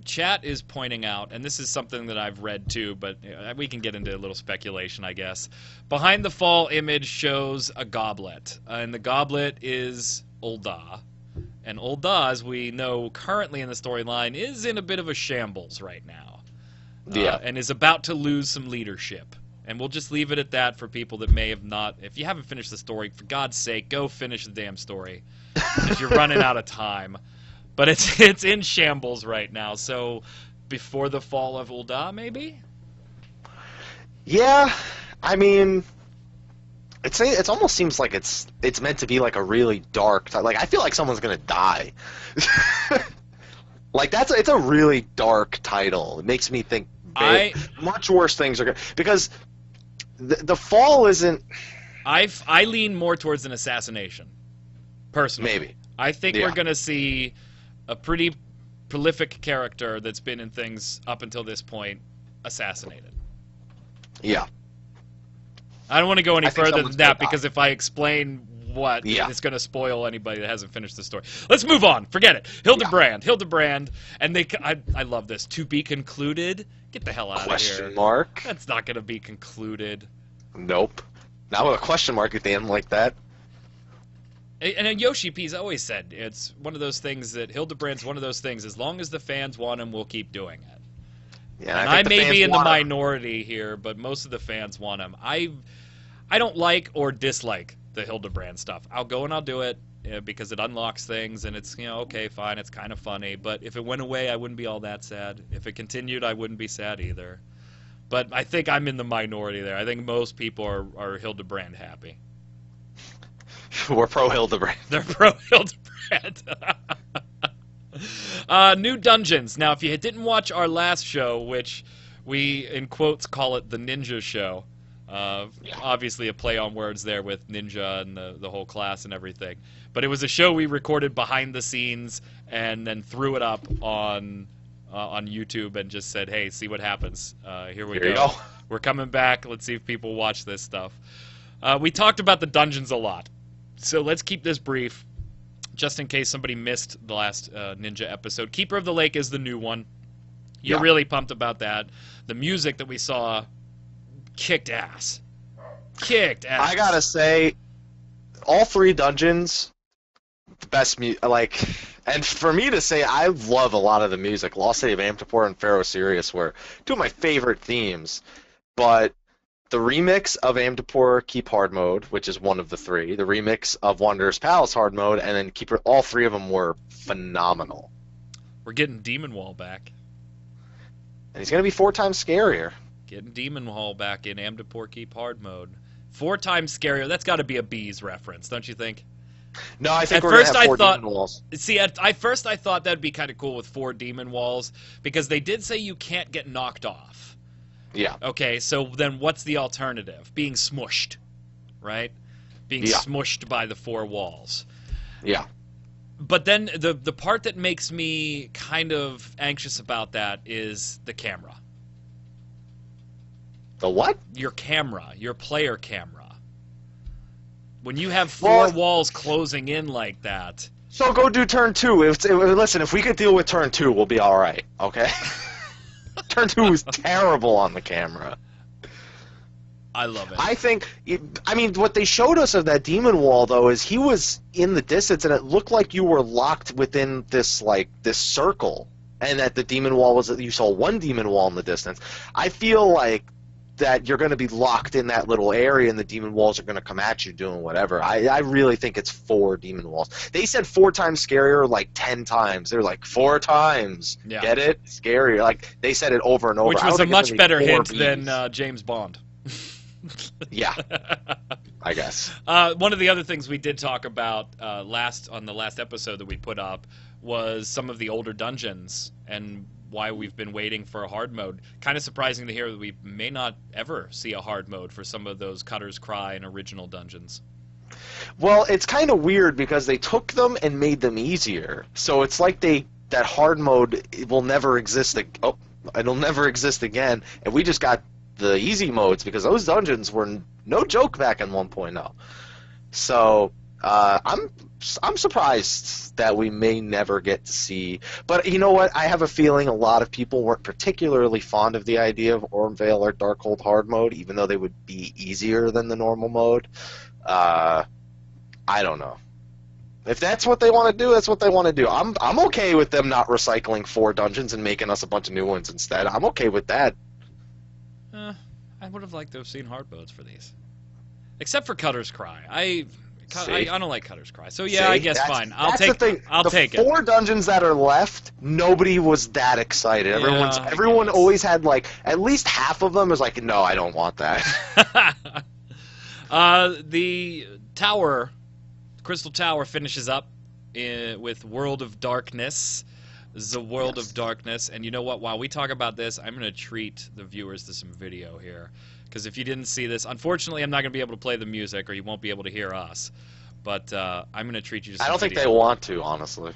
Chat is pointing out, and this is something that I've read too, but we can get into a little speculation, I guess. Behind the Fall image shows a goblet, and the goblet is Ul'dah. And Ul'dah, as we know currently in the storyline, is in a bit of a shambles right now. And is about to lose some leadership. And we'll just leave it at that for people that may have not... If you haven't finished the story, for God's sake, go finish the damn story. Because you're running out of time. But it's in shambles right now, so Before the Fall of Ul'dah, maybe? Yeah, I mean... It almost seems like it's meant to be like a really dark... Like, I feel like someone's gonna die. Like, it's a really dark title. It makes me think much worse things are gonna... Because the Fall isn't... I lean more towards an assassination, personally. Maybe. I think we're gonna see a pretty prolific character that's been in things up until this point assassinated. Yeah. I don't want to go any further than that because if I explain what, it's going to spoil anybody that hasn't finished the story. Let's move on. Forget it. Hildebrand, and I love this. To be concluded? Get the hell out of here. Question mark? That's not going to be concluded. Nope. Not with a question mark at the end like that. And Yoshi P's always said it's one of those things that Hildebrand's one of those things. As long as the fans want him, we'll keep doing it. Yeah, and I may be in the minority here, but most of the fans want him. I don't like or dislike the Hildebrand stuff. I'll go and I'll do it because it unlocks things, and it's, okay, fine, it's kind of funny. But if it went away, I wouldn't be all that sad. If it continued, I wouldn't be sad either. But I think I'm in the minority there. I think most people are Hildebrand happy. We're pro-Hildebrand. They're pro-Hildebrand. New dungeons. Now, if you didn't watch our last show, which we, in quotes, call it the Ninja Show, obviously a play on words there with ninja and the whole class and everything, but it was a show we recorded behind the scenes and then threw it up on YouTube and just said, hey, see what happens. Here we go. We're coming back. Let's see if people watch this stuff. We talked about the dungeons a lot, so let's keep this brief. Just in case somebody missed the last Ninja episode, Keeper of the Lake is the new one. You're really pumped about that. The music that we saw kicked ass. Kicked ass. I gotta say, all 3 dungeons, the best And for me to say, I love a lot of the music. Lost City of Amtapor and Pharaoh Sirius were two of my favorite themes. But the remix of Amtapor Keep Hard Mode, which is one of the three, the remix of Wanderer's Palace Hard Mode, and then Keeper, all three of them were phenomenal. We're getting Demon Wall back. And he's going to be 4 times scarier. Getting Demon Wall back in Amtapor Keep Hard Mode. 4 times scarier. That's got to be a Bees reference, don't you think? No, I think At we're going to first have I 4 thought- demon walls. See, at first I thought that'd be kind of cool with 4 Demon Walls, because they did say you can't get knocked off. Yeah. Okay, so then what's the alternative? Being smushed, right? Being smushed by the 4 walls. Yeah. But then the part that makes me kind of anxious about that is the camera. The what? Your camera, your player camera. When you have 4 walls closing in like that. So go do turn 2. Listen, if we could deal with turn 2, we'll be all right, okay? Turn 2 is terrible on the camera. I love it. I mean, what they showed us of that demon wall, though, is he was in the distance, and it looked like you were locked within this circle, and that the demon wall was, you saw one demon wall in the distance. I feel like that you're going to be locked in that little area, and the demon walls are going to come at you doing whatever. I really think it's 4 demon walls. They said 4 times scarier like 10 times. They're like, 4 times. Yeah. Get it? Scarier. Like, they said it over and over. Which was a much better hint than James Bond. Yeah, I guess. One of the other things we did talk about on the last episode that we put up was some of the older dungeons and why we've been waiting for a hard mode. Kind of surprising to hear that we may not ever see a hard mode for some of those Cutter's Cry and original dungeons. Well, it's kind of weird because they took them and made them easier. So it's like that hard mode will never exist. It'll never exist again. And we just got the easy modes because those dungeons were no joke back in 1.0. So I'm surprised that we may never get to see. But you know what? I have a feeling a lot of people weren't particularly fond of the idea of Ormvale or Darkhold hard mode, even though they would be easier than the normal mode. I don't know. If that's what they want to do, that's what they want to do. I'm okay with them not recycling 4 dungeons and making us a bunch of new ones instead. I'm okay with that. I would have liked to have seen hard modes for these. Except for Cutter's Cry. I don't like Cutter's Cry. So yeah, I guess fine. I'll take it. The 4 dungeons that are left, nobody was that excited. Everyone always had at least half of them is like, no, I don't want that. The tower, Crystal Tower, finishes up with World of Darkness. The World of Darkness. And you know what? While we talk about this, I'm going to treat the viewers to some video here. Because if you didn't see this, unfortunately, I'm not going to be able to play the music, or you won't be able to hear us. But I'm going to treat you to some I don't video. think they want to, honestly.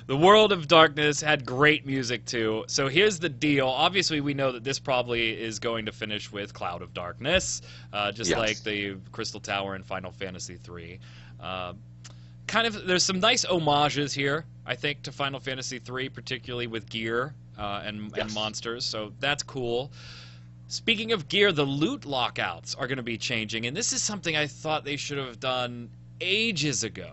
The World of Darkness had great music, too. So here's the deal. Obviously, we know that this probably is going to finish with Cloud of Darkness, just like the Crystal Tower in Final Fantasy III. There's some nice homages here, I think, to Final Fantasy III, particularly with gear and monsters, so that's cool. Speaking of gear, the loot lockouts are going to be changing, and this is something I thought they should have done ages ago.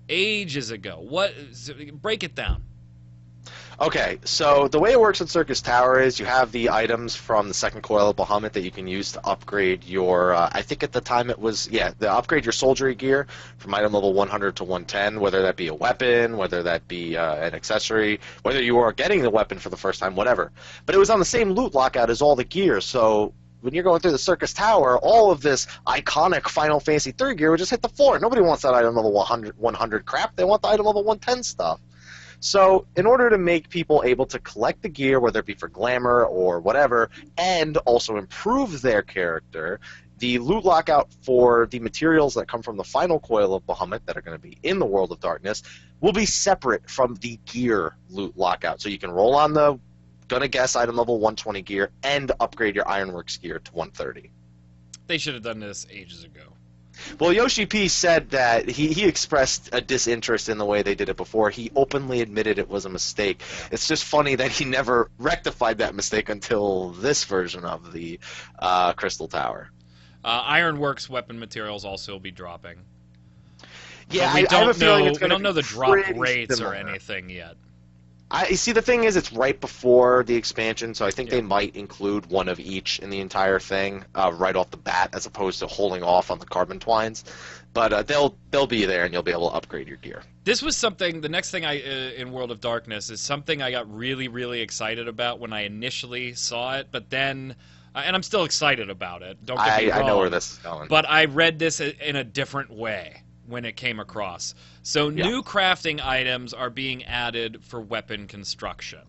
Break it down. Okay, so the way it works in Circus Tower is you have the items from the second coil of Bahamut that you can use to upgrade your, I think at the time it was, upgrade your soldiery gear from item level 100 to 110, whether that be a weapon, whether that be an accessory, whether you are getting the weapon for the first time, whatever. But it was on the same loot lockout as all the gear, so when you're going through the Circus Tower, all of this iconic Final Fantasy III gear would just hit the floor. Nobody wants that item level 100 crap, they want the item level 110 stuff. So in order to make people able to collect the gear, whether it be for glamour or whatever, and also improve their character, the loot lockout for the materials that come from the final coil of Bahamut that are going to be in the World of Darkness will be separate from the gear loot lockout. So you can roll on the, gonna guess, item level 120 gear and upgrade your Ironworks gear to 130. They should have done this ages ago. Well, Yoshi P said that he expressed a disinterest in the way they did it before. He openly admitted it was a mistake. It's just funny that he never rectified that mistake until this version of the Crystal Tower. Ironworks weapon materials also will be dropping. Yeah, but we I have a don't feeling know. it's We gonna don't know be the drop pretty rates or similar. anything yet. I see. The thing is, it's right before the expansion, so I think Yeah. they might include one of each in the entire thing right off the bat, as opposed to holding off on the carbon twines. But they'll be there, and you'll be able to upgrade your gear. This was something. The next thing in World of Darkness is something I got really, really excited about when I initially saw it. But then, and I'm still excited about it. Don't get me wrong. I know where this is going. But I read this in a different way when it came across. So new crafting items are being added for weapon construction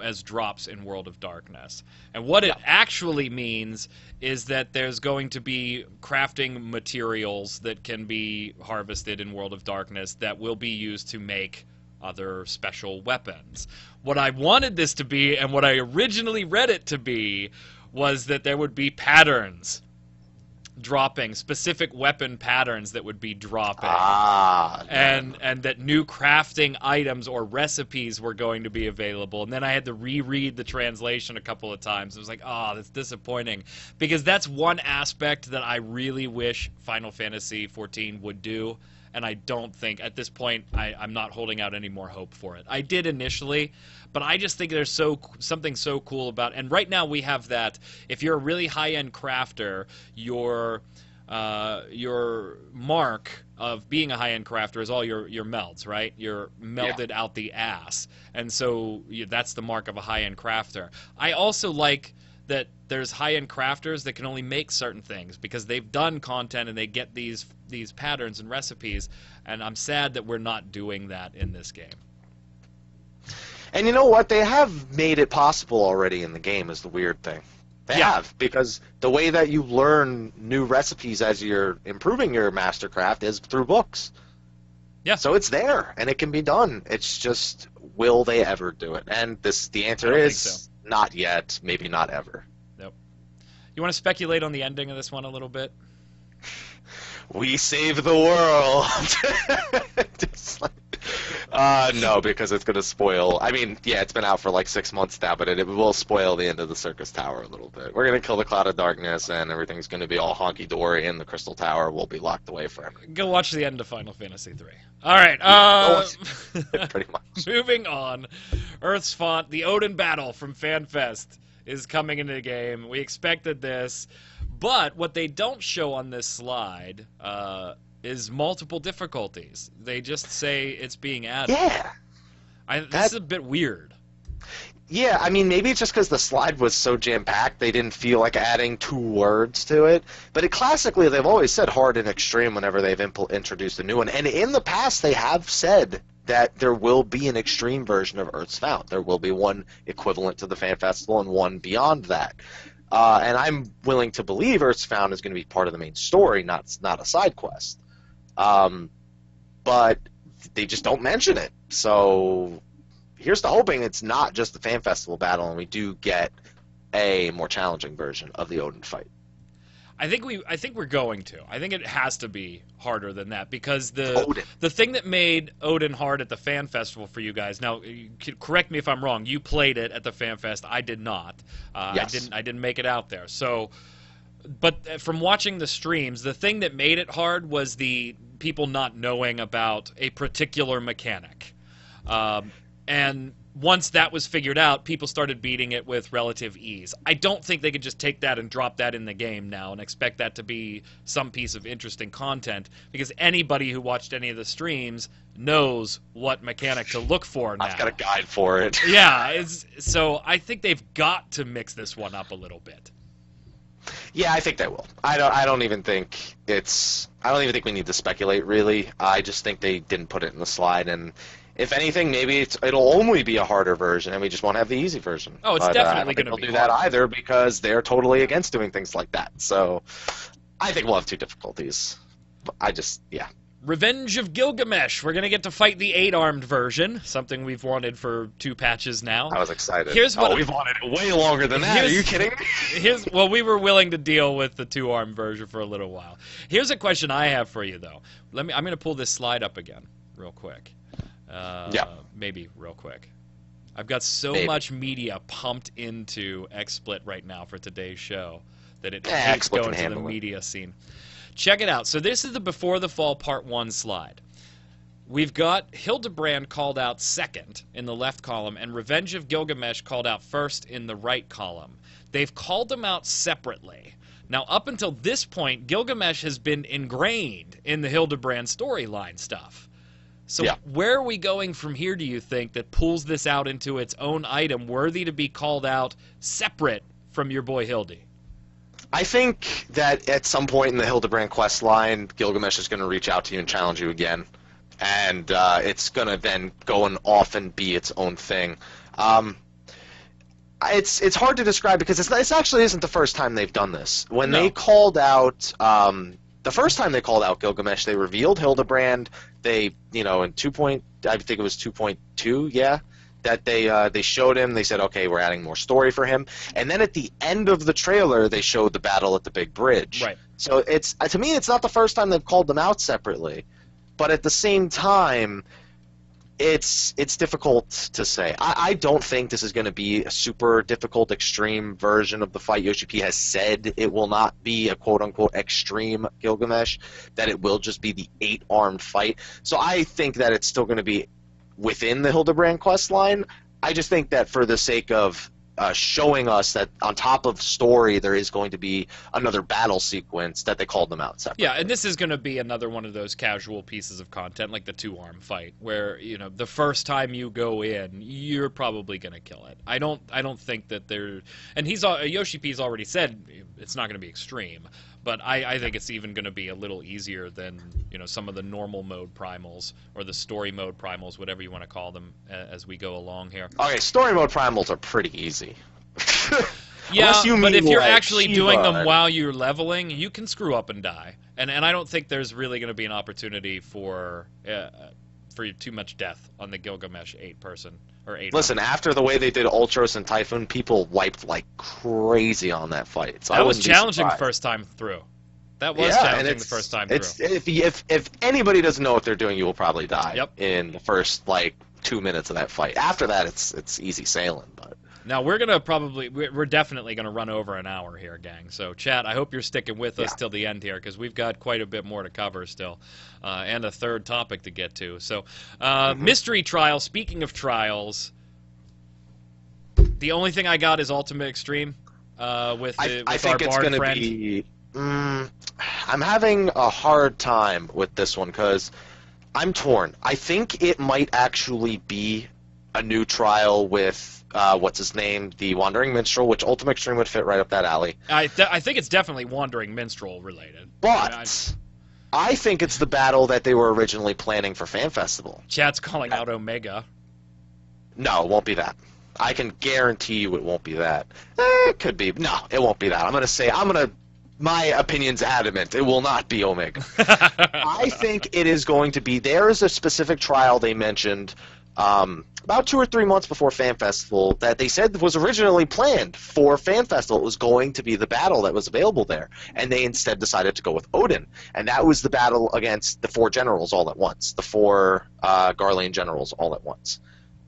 as drops in World of Darkness. And what it actually means is that there's going to be crafting materials that can be harvested in World of Darkness that will be used to make other special weapons. What I wanted this to be, and what I originally read it to be, was that there would be patterns dropping, specific weapon patterns that would be dropping, and that new crafting items or recipes were going to be available. And then I had to reread the translation a couple of times. It was like, oh, that's disappointing, because that's one aspect that I really wish Final Fantasy XIV would do, and I don't think at this point I'm not holding out any more hope for it. I did initially, but I just think there's something so cool about, and right now we have that. If you're a really high-end crafter, your mark of being a high-end crafter is all your melds, right? You're melded out the ass, and so that's the mark of a high-end crafter. I also like that there's high-end crafters that can only make certain things because they've done content and they get these patterns and recipes, and I'm sad that we're not doing that in this game. And you know what? They have made it possible already in the game, is the weird thing. They have, because the way that you learn new recipes as you're improving your mastercraft is through books. Yeah. So it's there, and it can be done. It's just, will they ever do it? And the answer is not yet, maybe not ever. Nope. You want to speculate on the ending of this one a little bit? We save the world. No, because it's going to spoil. I mean, yeah, it's been out for like 6 months now, but it will spoil the end of the Circus Tower a little bit. We're going to kill the Cloud of Darkness, and everything's going to be all honky-dory, and the Crystal Tower will be locked away forever. Go watch the end of Final Fantasy III. All right. Pretty much. Moving on. Earth's Font, the Odin Battle from Fanfest is coming into the game. We expected this. But what they don't show on this slide is multiple difficulties. They just say it's being added. Yeah. This is a bit weird. Yeah, I mean, maybe it's just because the slide was so jam-packed, they didn't feel like adding 2 words to it. But classically, they've always said hard and extreme whenever they've introduced a new one. And in the past, they have said that there will be an extreme version of Earth's Fount. There will be one equivalent to the Fan Festival and one beyond that. And I'm willing to believe Earth's Fount is going to be part of the main story, not a side quest. But they just don't mention it. So here's to hoping it's not just the Fan Festival battle, and we do get a more challenging version of the Odin fight. I think we're going to. I think it has to be harder than that, because the thing that made Odin hard at the Fan Festival for you guys. Now, correct me if I'm wrong. You played it at the Fan Fest. I did not. Yes. I didn't make it out there. So, but from watching the streams, the thing that made it hard was the people not knowing about a particular mechanic. And once that was figured out, people started beating it with relative ease. I don't think they could just take that and drop that in the game now and expect that to be some piece of interesting content, because anybody who watched any of the streams knows what mechanic to look for now. I've got a guide for it. Yeah, so I think they've got to mix this one up a little bit. Yeah, I think they will. I don't even think we need to speculate, really. I just think they didn't put it in the slide, and if anything, maybe it'll only be a harder version, and we just won't have the easy version. Oh, it's definitely going to be. They'll do that either, because they're totally against doing things like that. So I think we'll have 2 difficulties. Yeah. Revenge of Gilgamesh. We're going to get to fight the 8-armed version, something we've wanted for 2 patches now. I was excited. We've wanted it way longer than that. Are you kidding me? Well, we were willing to deal with the 2-armed version for a little while. Here's a question I have for you, though. I'm going to pull this slide up again real quick. Maybe real quick. I've got much media pumped into XSplit right now for today's show that it hates going to the media scene. check it out. So this is the Before the Fall Part 1 slide. We've got Hildebrand called out second in the left column and Revenge of Gilgamesh called out first in the right column. They've called them out separately. Now, up until this point, Gilgamesh has been ingrained in the Hildebrand storyline stuff. So where are we going from here, do you think, that pulls this out into its own item worthy to be called out separate from your boy Hildy? I think that at some point in the Hildebrand quest line, Gilgamesh is going to reach out to you and challenge you again. And it's going to then go and off and be its own thing. It's hard to describe because this actually isn't the first time they've done this. When they called out... the first time they called out Gilgamesh, they revealed Hildebrand. They, in I think it was 2.2, that they showed him. They said, okay, we're adding more story for him. And then at the end of the trailer, they showed the battle at the big bridge. Right. So to me, it's not the first time they've called them out separately. But at the same time, it's difficult to say. I don't think this is going to be a super difficult, extreme version of the fight. Yoshi P has said it will not be a quote-unquote extreme Gilgamesh, that it will just be the 8-armed fight. So I think that it's still going to be within the Hildebrand quest line. I just think that for the sake of showing us that on top of story there is going to be another battle sequence, that they called them out separately. Yeah, and this is going to be another one of those casual pieces of content like the 2-arm fight where, the first time you go in, you're probably going to kill it. I don't think that they're... And Yoshi P's already said it's not going to be extreme, but I think it's even going to be a little easier than, some of the normal mode primals or the story mode primals, whatever you want to call them, as we go along here. Okay, story mode primals are pretty easy. Yeah, but if you're actually Shiva doing them while you're leveling, you can screw up and die. And I don't think there's really going to be an opportunity for too much death on the Gilgamesh 8-person or 8. Listen, after the way they did Ultros and Typhoon, people wiped like crazy on that fight. So that was challenging the first time through. That was challenging the first time through. If anybody doesn't know what they're doing, you will probably die in the first 2 minutes of that fight. After that, it's easy sailing. But now we're definitely gonna run over an hour here, gang. So chat, I hope you're sticking with us till the end here because we've got quite a bit more to cover still, and a third topic to get to. So mystery trial. Speaking of trials, the only thing I got is Ultimate Extreme with I think our it's bard gonna friend. be. I'm having a hard time with this one because I'm torn. I think it might actually be a new trial with what's his name, the Wandering Minstrel, which Ultimate Extreme would fit right up that alley. I think it's definitely Wandering Minstrel related. But I think it's the battle that they were originally planning for Fan Festival. Chat's calling out Omega. No, it won't be that. I can guarantee you it won't be that. It could be. No, it won't be that. My opinion's adamant. It will not be Omega. I think it is going to be... There is a specific trial they mentioned about 2 or 3 months before Fan Festival that they said was originally planned for Fan Festival. It was going to be the battle that was available there. And they instead decided to go with Odin. And that was the battle against the 4 generals all at once. The 4 Garlean generals all at once.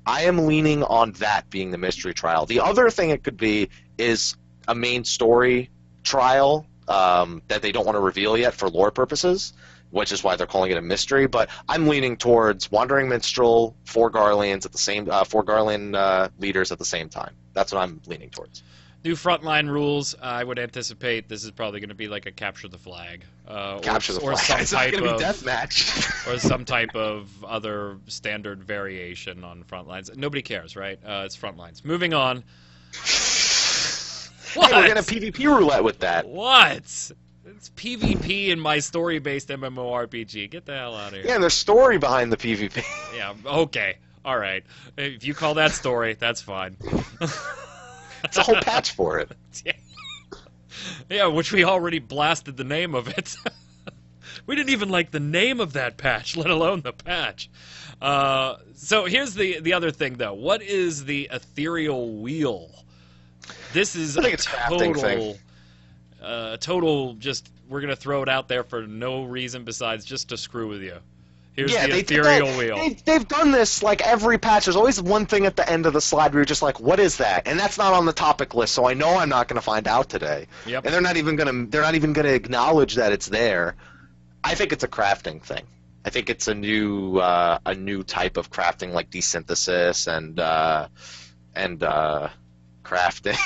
I am leaning on that being the mystery trial. The other thing it could be is a main story trial that they don't want to reveal yet for lore purposes, which is why they're calling it a mystery. But I'm leaning towards Wandering Minstrel, 4 Garleans at the same 4 Garlean leaders at the same time. That's what I'm leaning towards. New frontline rules. I would anticipate this is probably going to be like a capture the flag, Capture the or flag. some type It's going to of be deathmatch. or some type of other standard variation on frontlines. Nobody cares, right? It's frontlines. Moving on. What? Hey, we're going to PvP roulette with that. What? It's PvP in my story-based MMORPG. Get the hell out of here. Yeah, and there's story behind the PvP. Yeah, okay. All right. If you call that story, that's fine. It's a whole patch for it. Yeah, which we already blasted the name of it. We didn't even like the name of that patch, let alone the patch. So here's the other thing, though. What is the ethereal wheel? This is I think it's a crafting thing. Total just, we're going to throw it out there for no reason besides just to screw with you. Here's Yeah, the they did ethereal that. wheel. They've done this like every patch. There's always one thing at the end of the slide where you're just like, "What is that?" And that's not on the topic list, so I know I'm not going to find out today. Yep. And they're not even gonna acknowledge that it's there. I think it's a crafting thing. I think it's a new type of crafting, like desynthesis and crafting.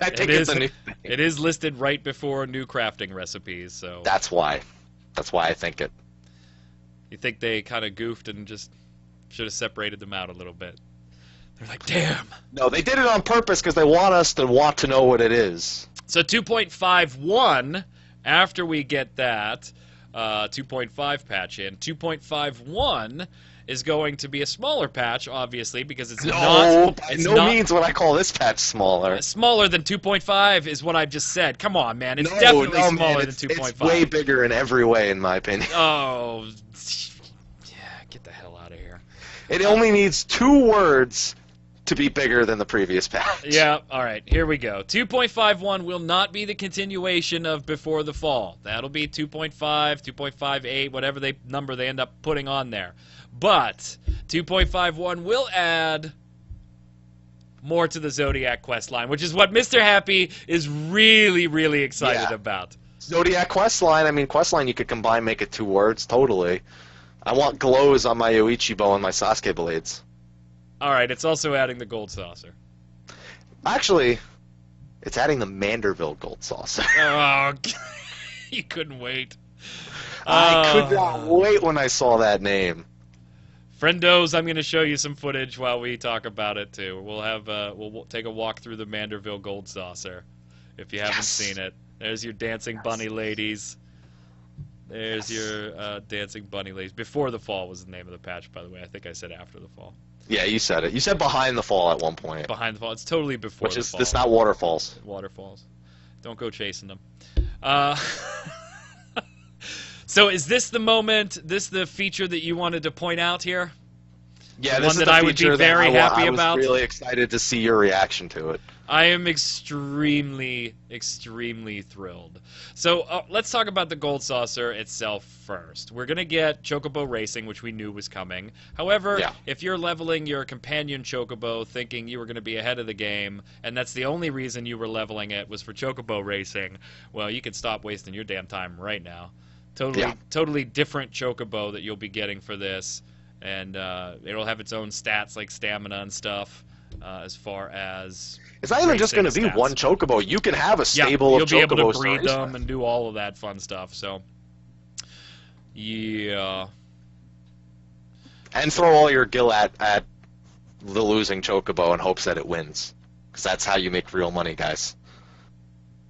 I think it's a new thing. It is listed right before new crafting recipes, so That's why I think it. you think they kind of goofed and just should have separated them out a little bit. They're like, damn. No, they did it on purpose because they want us to want to know what it is. So 2.51, after we get that 2.5 patch in, 2.51 is going to be a smaller patch, obviously, because it's by no means would I call this patch smaller. Smaller than 2.5 is what I've just said. Come on, man. It's definitely smaller than 2.5. It's way bigger in every way, in my opinion. Oh, yeah, get the hell out of here. It only needs 2 words to be bigger than the previous patch. Yeah, all right, here we go. 2.51 will not be the continuation of Before the Fall. That'll be 2.5, 2.58, whatever number they end up putting on there. But 2.51 will add more to the Zodiac questline, which is what Mr. Happy is really, really excited about. Zodiac questline, you could combine, make it 2 words, totally. I want glows on my Yoichi bow and my Sasuke blades. All right, it's also adding the gold saucer. Actually, it's adding the Manderville gold saucer. Oh, you couldn't wait. I could not wait when I saw that name. Friendos, I'm going to show you some footage while we talk about it too. We'll have we'll take a walk through the Manderville gold saucer if you haven't seen it. There's your dancing bunny ladies. There's your dancing bunny ladies. Before the Fall was the name of the patch, by the way. I think I said after the fall. Yeah, you said it. You said Behind the Fall at one point. Behind the Fall. It's totally before the fall. This not waterfalls. Waterfalls. Don't go chasing them. So is this the moment, the feature that you wanted to point out here? Yeah, this this is is the the I would be feature very that happy I was about? really excited to see your reaction to it. I am extremely, extremely thrilled. So let's talk about the Gold Saucer itself first. We're going to get Chocobo Racing, which we knew was coming. However, if you're leveling your companion Chocobo thinking you were going to be ahead of the game, and that's the only reason you were leveling it was for Chocobo Racing, well, you can stop wasting your damn time right now. Totally different Chocobo that you'll be getting for this, and it'll have its own stats like stamina and stuff. As far as it's not even just going to be one Chocobo. You can have a stable of Chocobos. You'll be able to breed them and do all of that fun stuff. So, yeah. And throw all your gil at the losing Chocobo in hopes that it wins, because that's how you make real money, guys.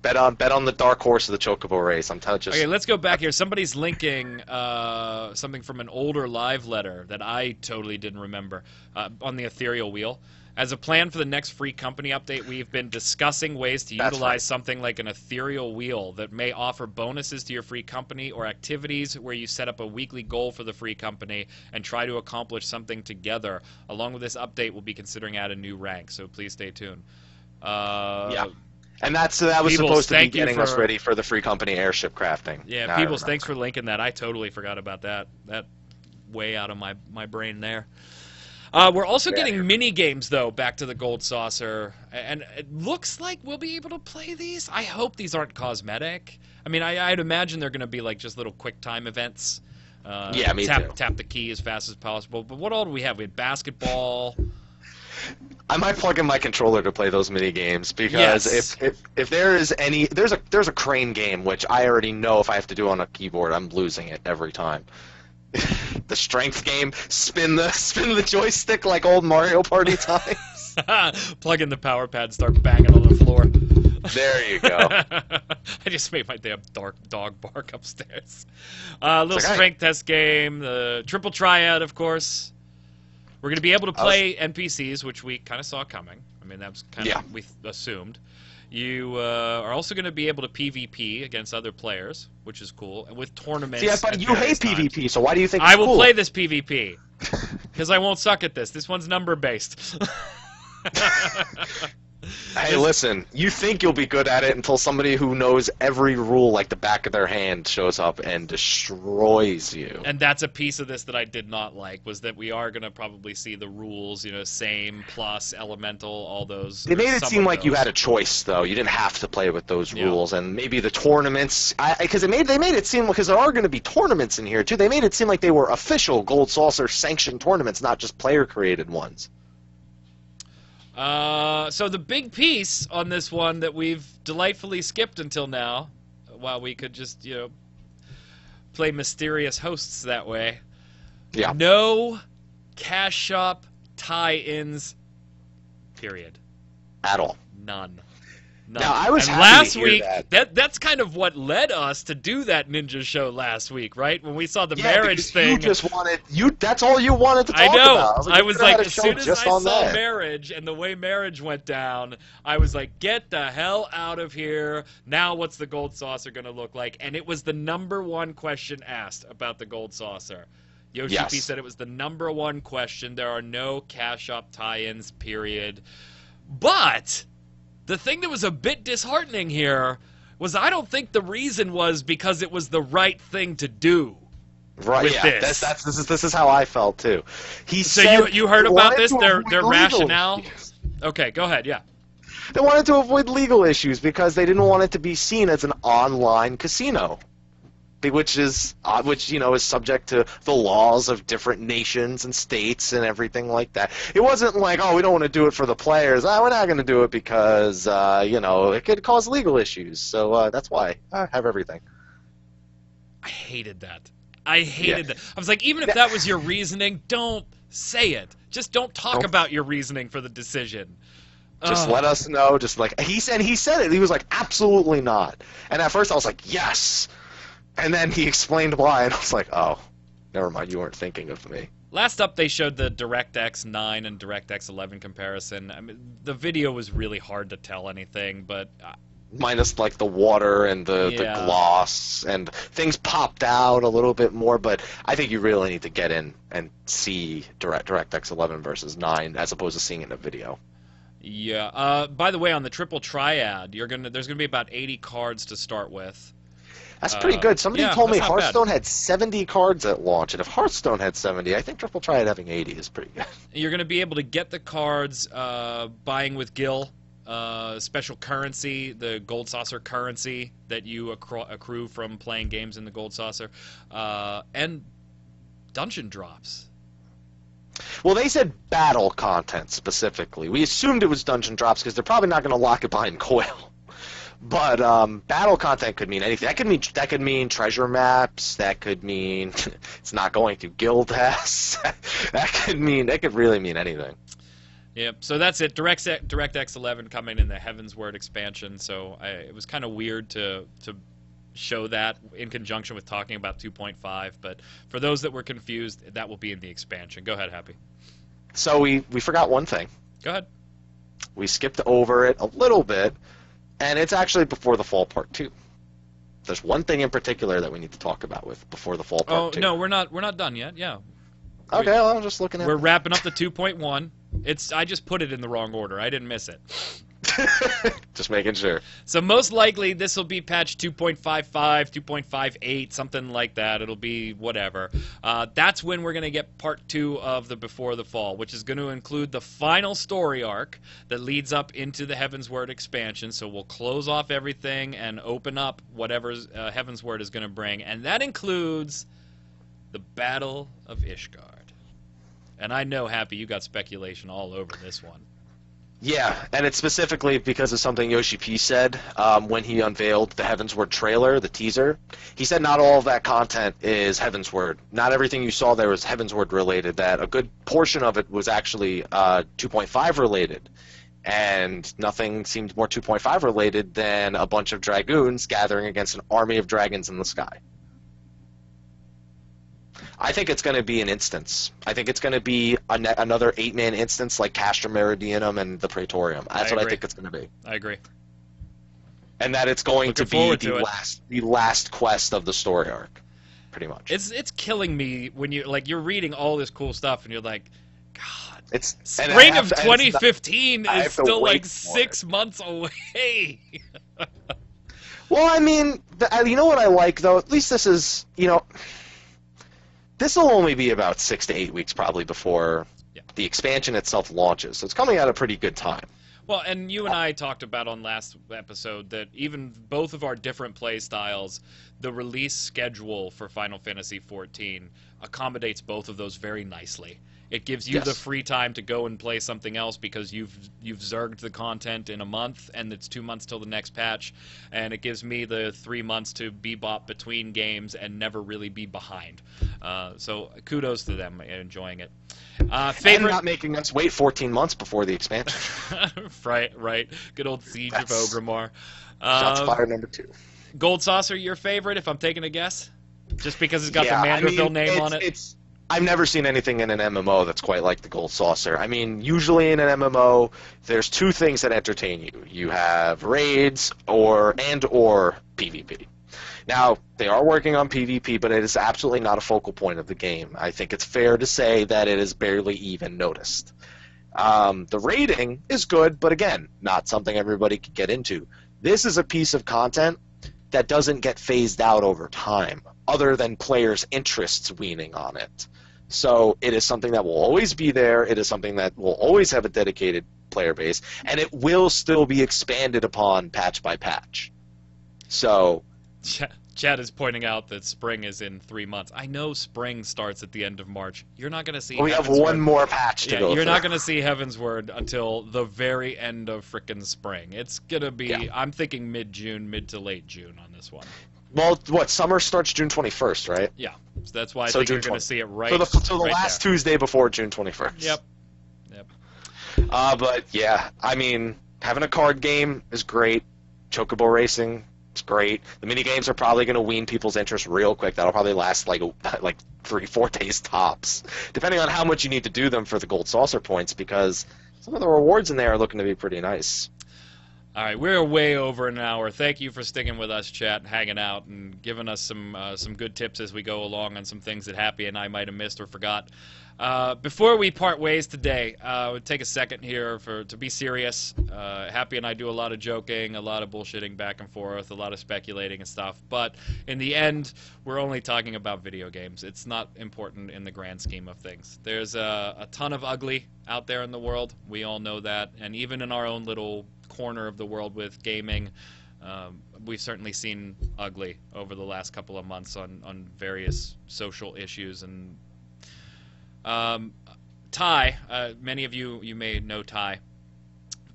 Bet on the dark horse of the Chocobo race. Okay, let's go back here. Somebody's linking something from an older live letter that I totally didn't remember on the ethereal wheel. As a plan for the next free company update, we've been discussing ways to utilize something like an ethereal wheel that may offer bonuses to your free company or activities where you set up a weekly goal for the free company and try to accomplish something together. Along with this update, we'll be considering adding a new rank, so please stay tuned. And that was supposed to be getting us ready for the free company airship crafting. Yeah, Peebles, thanks for linking that. I totally forgot about that. That way out of my brain there. We're also getting mini games though back to the Gold Saucer, and it looks like we'll be able to play these. I hope these aren't cosmetic. I mean, I'd imagine they're going to be like just little quick time events. Me too. Tap the key as fast as possible. But what all do we have? We had basketball. I might plug in my controller to play those mini games because if there is there's a crane game which I already know if I have to do on a keyboard I'm losing it every time. The strength game, spin the joystick like old Mario Party times. Plug in the power pad and start banging on the floor. There you go. I just made my damn dog bark upstairs. Little strength test game, the triple triad, of course. We're going to be able to play NPCs, which we kind of saw coming. I mean, that's kind of we assumed. You are also going to be able to PvP against other players, which is cool, and with tournaments. Yeah, but you hate PvP, so why do you think I it's will cool? play this PvP because I won't suck at this. This one's number based. Hey, listen, you think you'll be good at it until somebody who knows every rule like the back of their hand shows up and destroys you. And that's a piece of this that I did not like, was that we are going to probably see the rules, same, plus, elemental, all those. They made it seem like you had a choice, though. You didn't have to play with those rules, and maybe the tournaments, because they made it seem, because there are going to be tournaments in here, too, they made it seem like they were official Gold Saucer sanctioned tournaments, not just player-created ones. So the big piece on this one that we've delightfully skipped until now, while we could just, play mysterious hosts that way. Yeah. No cash shop tie-ins, period. At all. None. Now, I was happy last to hear week, that. That's kind of what led us to do that Ninja show last week, right? When we saw the marriage thing. You just wanted that's all you wanted to talk I know. about. I was like, as soon as I saw marriage and the way marriage went down, I was like, get the hell out of here. Now what's the Gold Saucer going to look like? And it was the #1 question asked about the Gold Saucer. Yoshi said it was the #1 question. There are no cash shop tie-ins, period. But the thing that was a bit disheartening here was I don't think the reason was because it was the right thing to do. Right, yeah, this is how I felt too. You heard about this? Their rationale? Okay, go ahead, yeah. They wanted to avoid legal issues because they didn't want it to be seen as an online casino. Which is subject to the laws of different nations and states and everything like that. It wasn't like, we don't want to do it for the players. We're not going to do it because, it could cause legal issues. So that's why I have everything. I hated that. I hated that. I was like, even if that was your reasoning, don't say it. Just don't talk about your reasoning for the decision. Just let us know. Just like he said it. He was like, absolutely not. And at first I was like, yes. And then he explained why, and I was like, oh, never mind, you weren't thinking of me. Last up, they showed the DirectX 9 and DirectX 11 comparison. I mean, the video was really hard to tell anything, but minus like the water and the gloss, and things popped out a little bit more, but I think you really need to get in and see DirectX 11 versus 9 as opposed to seeing it in a video. Yeah. By the way, on the Triple Triad, there's gonna be about 80 cards to start with. That's pretty good. Somebody told me Hearthstone had 70 cards at launch, and if Hearthstone had 70, I think Triple Triad having 80 is pretty good. You're going to be able to get the cards buying with Gil, special currency, the Gold Saucer currency that you accrue from playing games in the Gold Saucer, and dungeon drops. Well, they said battle content specifically. We assumed it was dungeon drops because they're probably not going to lock it behind coil. But battle content could mean anything. That could mean treasure maps. That could mean it's not going to guild has. That could really mean anything. Yep. So that's it. DirectX 11 coming in the Heavensward expansion. So it was kind of weird to show that in conjunction with talking about 2.5. But for those that were confused, that will be in the expansion. Go ahead, Happy. So we forgot one thing. Go ahead. We skipped over it a little bit. And it's actually Before the Fall Part 2. There's one thing in particular that we need to talk about with Before the Fall Part 2. Oh, no, we're not done yet. Yeah. Okay, well, I'm just looking at We're wrapping up the 2.1. I just put it in the wrong order. I didn't miss it. Just making sure. So most likely this will be patch 2.55, 2.58, something like that. It'll be whatever. That's when we're going to get part 2 of the Before the Fall, which is going to include the final story arc that leads up into the Heavensward expansion. So we'll close off everything and open up whatever Heavensward is going to bring. And that includes the Battle of Ishgard. And I know, Happy, you got speculation all over this one. Yeah, and it's specifically because of something Yoshi P said when he unveiled the Heavensward trailer, the teaser. He said not all of that content is Heavensward. Not everything you saw there was Heavensward related. That a good portion of it was actually 2.5 related. And nothing seemed more 2.5 related than a bunch of dragoons gathering against an army of dragons in the sky. I think it's going to be an instance. I think it's going to be another 8-man instance like Castra Meridianum and the Praetorium. That's what I think it's going to be. I agree. And that it's going to be the last quest of the story arc, pretty much. It's killing me when you're reading all this cool stuff and you're like, God, It's Spring of 2015 I is have to still wait like for 6 months away. Well, I mean, you know what I like though? At least this is, this will only be about 6 to 8 weeks probably before the expansion itself launches. So it's coming at a pretty good time. Well, and you and I talked about on last episode that even both of our different play styles, the release schedule for Final Fantasy XIV accommodates both of those very nicely. It gives you the free time to go and play something else because you've zerged the content in a month, and it's 2 months till the next patch, and it gives me the 3 months to bebop between games and never really be behind. So kudos to them enjoying it. Favorite... And not making us wait 14 months before the expansion. right. Good old Siege of Orgrimmar. Shots fired number 2. Gold Saucer, your favorite, if I'm taking a guess? Just because it's got the Manderville name on it? I've never seen anything in an MMO that's quite like the Gold Saucer. I mean, usually in an MMO, there's 2 things that entertain you. You have raids or PvP. Now, they are working on PvP, but it is absolutely not a focal point of the game. I think it's fair to say that it is barely even noticed. The raiding is good, but again, not something everybody could get into. This is a piece of content that doesn't get phased out over time, other than players' interests weaning on it. So it is something that will always be there. It is something that will always have a dedicated player base, and it will still be expanded upon patch by patch. So... Chad is pointing out that spring is in 3 months. I know spring starts at the end of March. You're not going to see. We have one more patch to go. You're not going to see Heaven's Word until the very end of frickin' spring. It's going to be. Yeah. I'm thinking mid-June, mid to late June on this one. Well, summer starts June 21st, right? Yeah, so that's why I think you're going to see it right. So the last Tuesday before June 21st. Yep. But yeah, I mean, having a card game is great. Chocobo racing. It's great. The mini games are probably going to wean people's interest real quick. That'll probably last like 3-4 days tops, depending on how much you need to do them for the Gold Saucer points, because some of the rewards in there are looking to be pretty nice. All right, we're way over an hour. Thank you for sticking with us, chat, hanging out, and giving us some good tips as we go along on some things that Happy and I might have missed or forgot. Before we part ways today, we'll take a second here to be serious. Happy and I do a lot of joking, a lot of bullshitting back and forth, a lot of speculating and stuff. But in the end, we're only talking about video games. It's not important in the grand scheme of things. There's a ton of ugly out there in the world. We all know that. And even in our own little corner of the world with gaming, we've certainly seen ugly over the last couple of months on various social issues. And Ty, many of you may know Ty,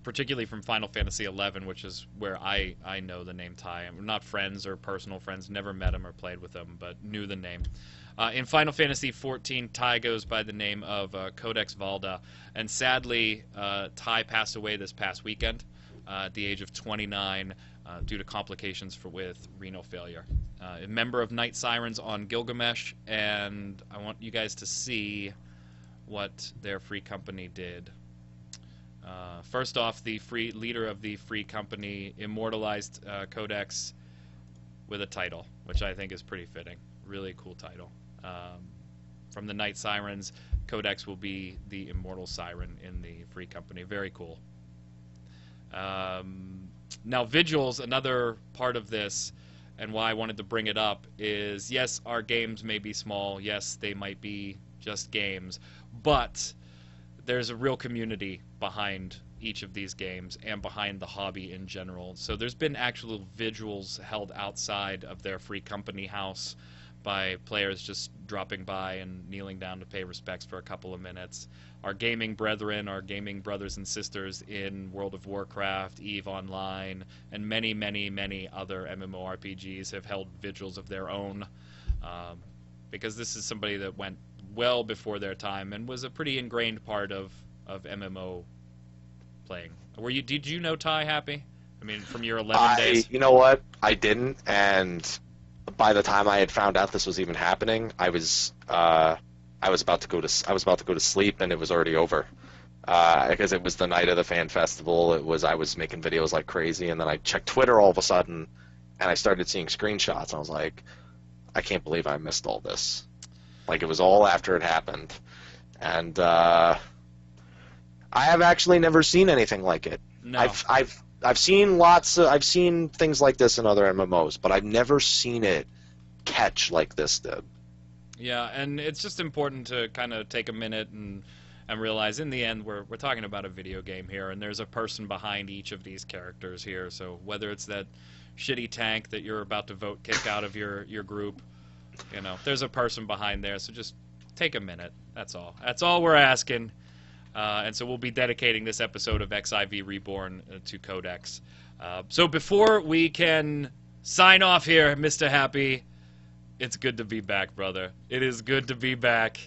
particularly from Final Fantasy XI, which is where I know the name Ty. I'm not friends or personal friends, never met him or played with him, but knew the name. In Final Fantasy XIV, Ty goes by the name of Codex Valda, and sadly, Ty passed away this past weekend at the age of 29 due to complications with renal failure. A member of Night Sirens on Gilgamesh, and I want you guys to see what their free company did. First off, the free leader of the free company immortalized Codex with a title, which I think is pretty fitting. Really cool title. From the Night Sirens, Codex will be the immortal siren in the free company. Very cool. Now, Vigils, another part of this, and why I wanted to bring it up, is yes, our games may be small. Yes, they might be just games. But there's a real community behind each of these games and behind the hobby in general. So there's been actual vigils held outside of their free company house by players just dropping by and kneeling down to pay respects for a couple of minutes. Our gaming brethren, our gaming brothers and sisters in World of Warcraft, EVE Online, and many, many, many other MMORPGs have held vigils of their own, because this is somebody that went well before their time and was a pretty ingrained part of MMO playing. Did you know Ty, Happy? I mean, from your 11 days? You know what? I didn't, and by the time I had found out this was even happening, I was about to go to sleep, and it was already over. Because it was the night of the fan festival. I was making videos like crazy, and then I checked Twitter all of a sudden, and I started seeing screenshots. I was like, I can't believe I missed all this. Like, it was all after it happened. And I have actually never seen anything like it. No. I've seen I've seen things like this in other MMOs, but I've never seen it catch like this did. Yeah, and it's just important to kind of take a minute and realize in the end we're talking about a video game here, and there's a person behind each of these characters here. So whether it's that shitty tank that you're about to vote kick out of your group, you know, there's a person behind there. So just take a minute. That's all. That's all we're asking. And so we'll be dedicating this episode of XIV Reborn to Codex. So before we can sign off here, Mr. Happy, it's good to be back, brother. It is good to be back.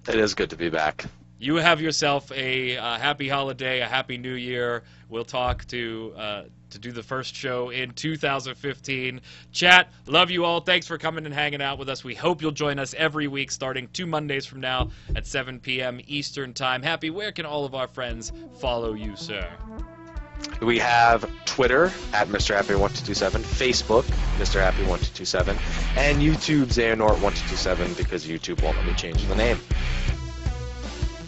It is good to be back. You have yourself a happy holiday, a happy new year. We'll talk to do the first show in 2015. Chat, love you all. Thanks for coming and hanging out with us. We hope you'll join us every week starting 2 Mondays from now at 7 p.m. Eastern Time. Happy, where can all of our friends follow you, sir? We have Twitter at Mr. Happy1227, Facebook Mr. Happy1227, and YouTube Xehanort1227 because YouTube won't let me change the name.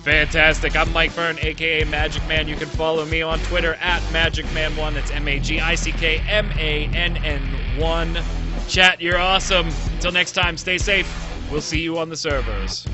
Fantastic. I'm Mike Byrne, a.k.a. Magic Man. You can follow me on Twitter at MagicMan1. That's MAGICKMANN1. Chat, you're awesome. Until next time, stay safe. We'll see you on the servers.